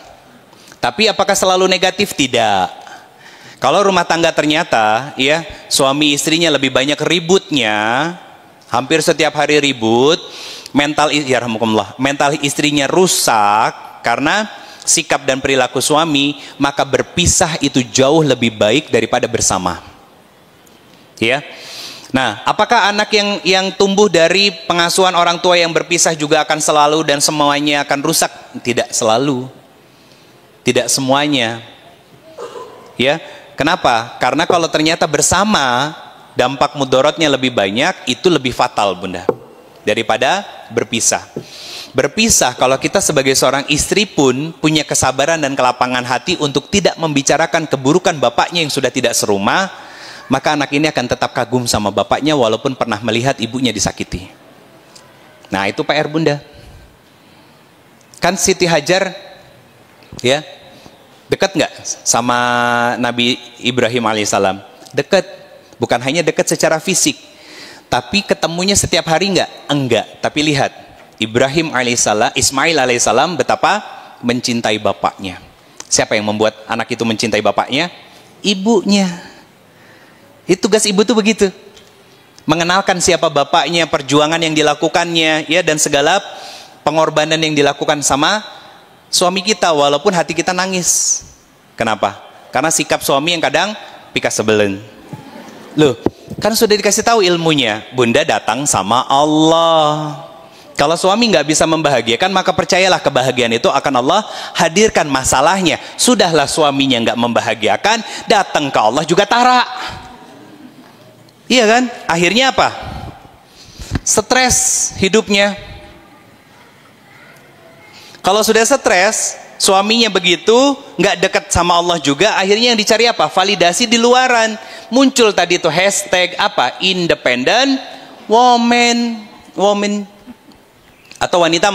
Tapi apakah selalu negatif? Tidak. Kalau rumah tangga ternyata ya suami istrinya lebih banyak ributnya, hampir setiap hari ribut, mental istrinya rusak karena sikap dan perilaku suami, maka berpisah itu jauh lebih baik daripada bersama. Ya. Nah, apakah anak yang tumbuh dari pengasuhan orang tua yang berpisah juga akan selalu dan semuanya akan rusak? Tidak selalu. Tidak semuanya. Ya. Kenapa? Karena kalau ternyata bersama, dampak mudorotnya lebih banyak, itu lebih fatal, bunda, daripada berpisah. Berpisah, kalau kita sebagai seorang istri pun punya kesabaran dan kelapangan hati untuk tidak membicarakan keburukan bapaknya yang sudah tidak serumah, maka anak ini akan tetap kagum sama bapaknya walaupun pernah melihat ibunya disakiti. Nah, itu PR bunda. Kan Siti Hajar, ya, dekat nggak sama Nabi Ibrahim alaihissalam? Dekat. Bukan hanya dekat secara fisik, tapi ketemunya setiap hari nggak? Enggak. Tapi lihat, Ismail alaihissalam betapa mencintai bapaknya. Siapa yang membuat anak itu mencintai bapaknya? Ibunya. Itu tugas ibu tuh begitu. Mengenalkan siapa bapaknya, perjuangan yang dilakukannya, ya, dan segala pengorbanan yang dilakukan sama suami kita, walaupun hati kita nangis. Kenapa? Karena sikap suami yang kadang pikas sebelen. Loh, kan sudah dikasih tahu ilmunya, bunda datang sama Allah. Kalau suami nggak bisa membahagiakan, maka percayalah kebahagiaan itu akan Allah hadirkan. Masalahnya, sudahlah suaminya nggak membahagiakan, datang ke Allah juga tara. Iya kan? Akhirnya apa? Stres hidupnya. Kalau sudah stres, suaminya begitu, nggak dekat sama Allah juga, akhirnya yang dicari apa? Validasi di luaran. Muncul tadi itu hashtag apa? Independent woman atau wanita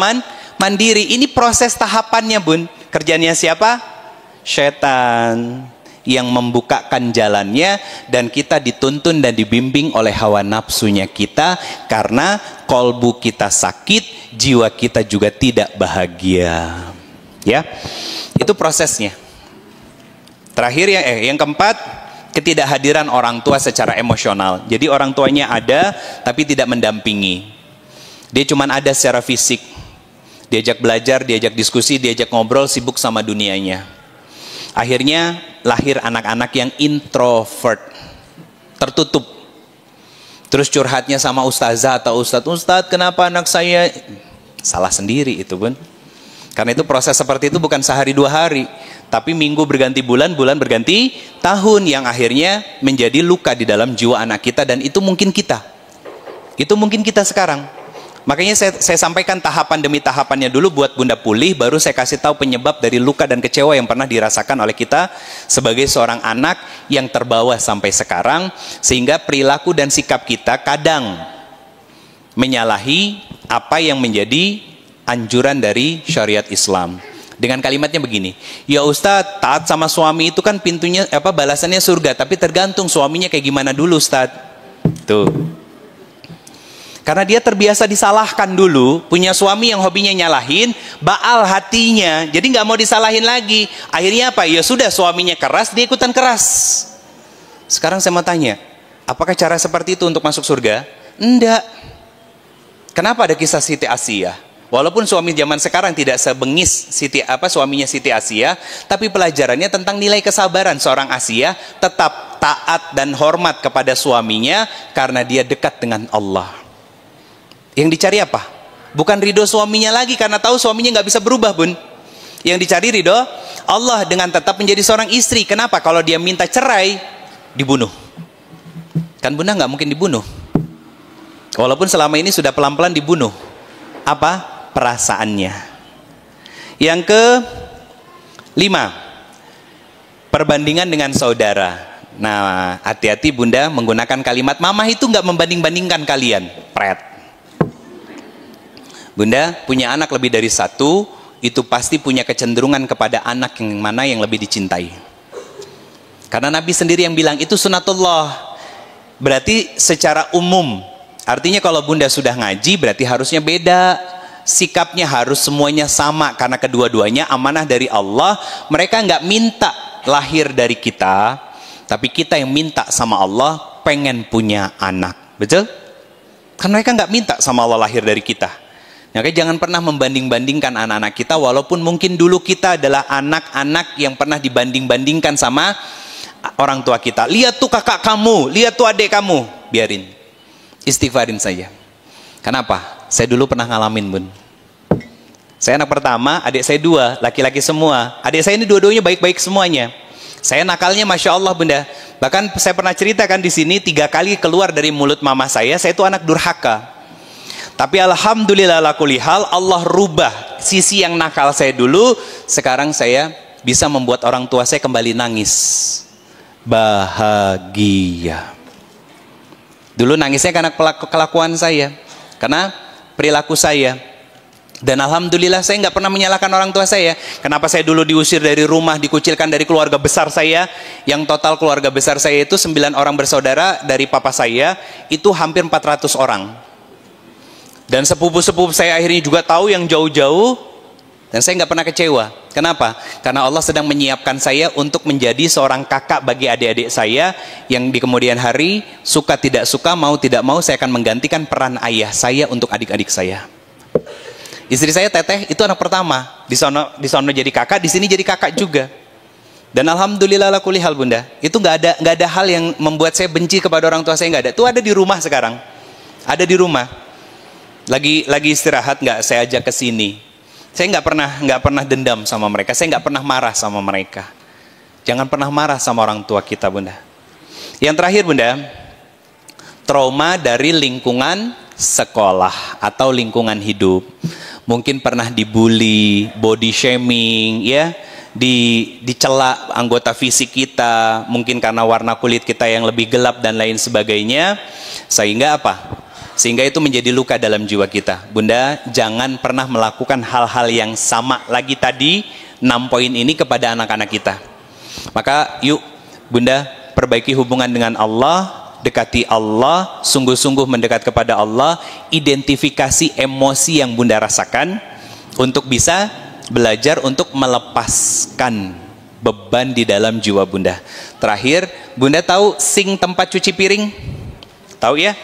mandiri. Ini proses tahapannya, bun. Kerjanya siapa? Setan yang membukakan jalannya, dan kita dituntun dan dibimbing oleh hawa nafsunya kita, karena kolbu kita sakit, jiwa kita juga tidak bahagia. Ya, itu prosesnya. Terakhir yang keempat, ketidakhadiran orang tua secara emosional. Jadi orang tuanya ada tapi tidak mendampingi. Dia cuma ada secara fisik. Diajak belajar, diajak diskusi, diajak ngobrol, sibuk sama dunianya. Akhirnya lahir anak-anak yang introvert, tertutup. Terus curhatnya sama ustazah atau ustadz, kenapa anak saya? Salah sendiri itu, bun. Karena itu proses seperti itu bukan sehari 2 hari, tapi minggu berganti bulan, bulan berganti tahun, yang akhirnya menjadi luka di dalam jiwa anak kita. Dan itu mungkin kita. Itu mungkin kita sekarang. Makanya saya sampaikan tahapan demi tahapannya dulu buat bunda pulih, baru saya kasih tahu penyebab dari luka dan kecewa yang pernah dirasakan oleh kita sebagai seorang anak yang terbawa sampai sekarang, sehingga perilaku dan sikap kita kadang menyalahi apa yang menjadi anjuran dari syariat Islam. Dengan kalimatnya begini, ya Ustadz, taat sama suami itu kan pintunya balasannya surga, tapi tergantung suaminya kayak gimana dulu Ustadz. Tuh. Karena dia terbiasa disalahkan dulu, punya suami yang hobinya nyalahin, baal hatinya, jadi nggak mau disalahin lagi. Akhirnya apa? Ya sudah, suaminya keras, dia ikutan keras. Sekarang saya mau tanya, apakah cara seperti itu untuk masuk surga? Enggak. Kenapa ada kisah Siti Asiyah? Walaupun suami zaman sekarang tidak sebengis suaminya Siti Asiyah, tapi pelajarannya tentang nilai kesabaran seorang Asiyah tetap taat dan hormat kepada suaminya karena dia dekat dengan Allah. Yang dicari apa? Bukan ridho suaminya lagi karena tahu suaminya nggak bisa berubah, Bun. Yang dicari ridho Allah dengan tetap menjadi seorang istri. Kenapa? Kalau dia minta cerai, dibunuh. Kan Bunda nggak mungkin dibunuh. Walaupun selama ini sudah pelan-pelan dibunuh. Apa? Perasaannya. Yang ke-5, perbandingan dengan saudara. Nah, hati-hati Bunda menggunakan kalimat mamah itu nggak membanding-bandingkan kalian. Pret. Bunda punya anak lebih dari satu, itu pasti punya kecenderungan kepada anak yang mana yang lebih dicintai. Karena Nabi sendiri yang bilang itu sunatullah. Berarti secara umum, artinya kalau Bunda sudah ngaji berarti harusnya beda. Sikapnya harus semuanya sama karena kedua-duanya amanah dari Allah. Mereka nggak minta lahir dari kita, tapi kita yang minta sama Allah pengen punya anak. Betul? Kan mereka nggak minta sama Allah lahir dari kita. Makanya jangan pernah membanding-bandingkan anak-anak kita, walaupun mungkin dulu kita adalah anak-anak yang pernah dibanding-bandingkan sama orang tua kita. Lihat tuh kakak kamu, lihat tuh adik kamu. Biarin, istighfarin saja. Kenapa? Saya dulu pernah ngalamin, Bun. Saya anak pertama, adik saya 2, laki-laki semua. Adik saya ini dua-duanya baik-baik semuanya. Saya nakalnya Masya Allah, Bunda. Bahkan saya pernah ceritakan di sini 3 kali keluar dari mulut mama saya itu anak durhaka. Tapi alhamdulillah lakulihal, Allah rubah sisi yang nakal saya dulu. Sekarang saya bisa membuat orang tua saya kembali nangis. Bahagia. Dulu nangisnya karena kelakuan saya, karena perilaku saya. Dan alhamdulillah saya nggak pernah menyalahkan orang tua saya. Kenapa saya dulu diusir dari rumah, dikucilkan dari keluarga besar saya, yang total keluarga besar saya itu 9 orang bersaudara dari papa saya, itu hampir 400 orang. Dan sepupu-sepupu saya akhirnya juga tahu yang jauh-jauh, dan saya nggak pernah kecewa. Kenapa? Karena Allah sedang menyiapkan saya untuk menjadi seorang kakak bagi adik-adik saya, yang di kemudian hari, suka tidak suka, mau tidak mau, saya akan menggantikan peran ayah saya untuk adik-adik saya. Istri saya Teteh itu anak pertama, di sono jadi kakak, di sini jadi kakak juga. Dan alhamdulillah lakulihal, Bunda, itu nggak ada hal yang membuat saya benci kepada orang tua saya, nggak ada. Itu ada di rumah sekarang, ada di rumah. Lagi istirahat nggak saya ajak ke sini. Saya nggak pernah dendam sama mereka, saya nggak pernah marah sama mereka. Jangan pernah marah sama orang tua kita, Bunda. Yang terakhir, Bunda, trauma dari lingkungan sekolah atau lingkungan hidup. Mungkin pernah dibully, body shaming, ya, dicela anggota fisik kita, mungkin karena warna kulit kita yang lebih gelap dan lain sebagainya, sehingga apa? Sehingga itu menjadi luka dalam jiwa kita. Bunda, jangan pernah melakukan hal-hal yang sama lagi tadi 6 poin ini kepada anak-anak kita. Maka yuk Bunda perbaiki hubungan dengan Allah, dekati Allah, sungguh-sungguh mendekat kepada Allah, identifikasi emosi yang Bunda rasakan untuk bisa belajar untuk melepaskan beban di dalam jiwa Bunda. Terakhir, Bunda tahu sink tempat cuci piring? Tahu ya?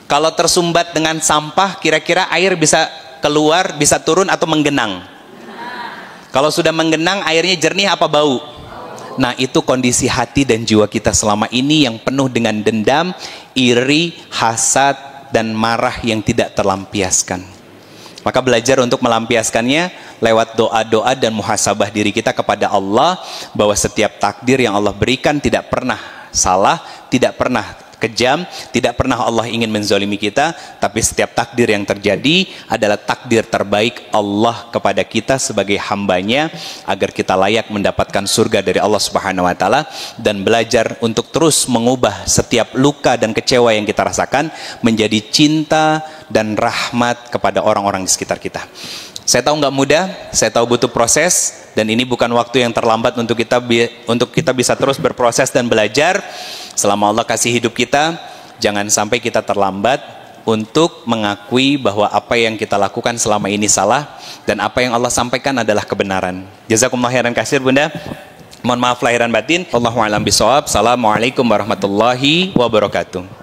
Kalau tersumbat dengan sampah, kira-kira air bisa keluar, bisa turun atau menggenang? Kalau sudah menggenang, airnya jernih apa bau? Nah, itu kondisi hati dan jiwa kita selama ini yang penuh dengan dendam, iri, hasad, dan marah yang tidak terlampiaskan. Maka belajar untuk melampiaskannya lewat doa-doa dan muhasabah diri kita kepada Allah, bahwa setiap takdir yang Allah berikan tidak pernah salah, tidak pernah kejam. Tidak pernah Allah ingin menzalimi kita, tapi setiap takdir yang terjadi adalah takdir terbaik Allah kepada kita sebagai hambanya, agar kita layak mendapatkan surga dari Allah Subhanahu wa taala, dan belajar untuk terus mengubah setiap luka dan kecewa yang kita rasakan menjadi cinta dan rahmat kepada orang-orang di sekitar kita. Saya tahu nggak mudah, saya tahu butuh proses, dan ini bukan waktu yang terlambat untuk kita bisa terus berproses dan belajar. Selama Allah kasih hidup kita, jangan sampai kita terlambat untuk mengakui bahwa apa yang kita lakukan selama ini salah, dan apa yang Allah sampaikan adalah kebenaran. Jazakumullah khairan katsir, Bunda. Mohon maaf lahiran batin. Wallahu a'lam bishawab. Assalamualaikum warahmatullahi wabarakatuh.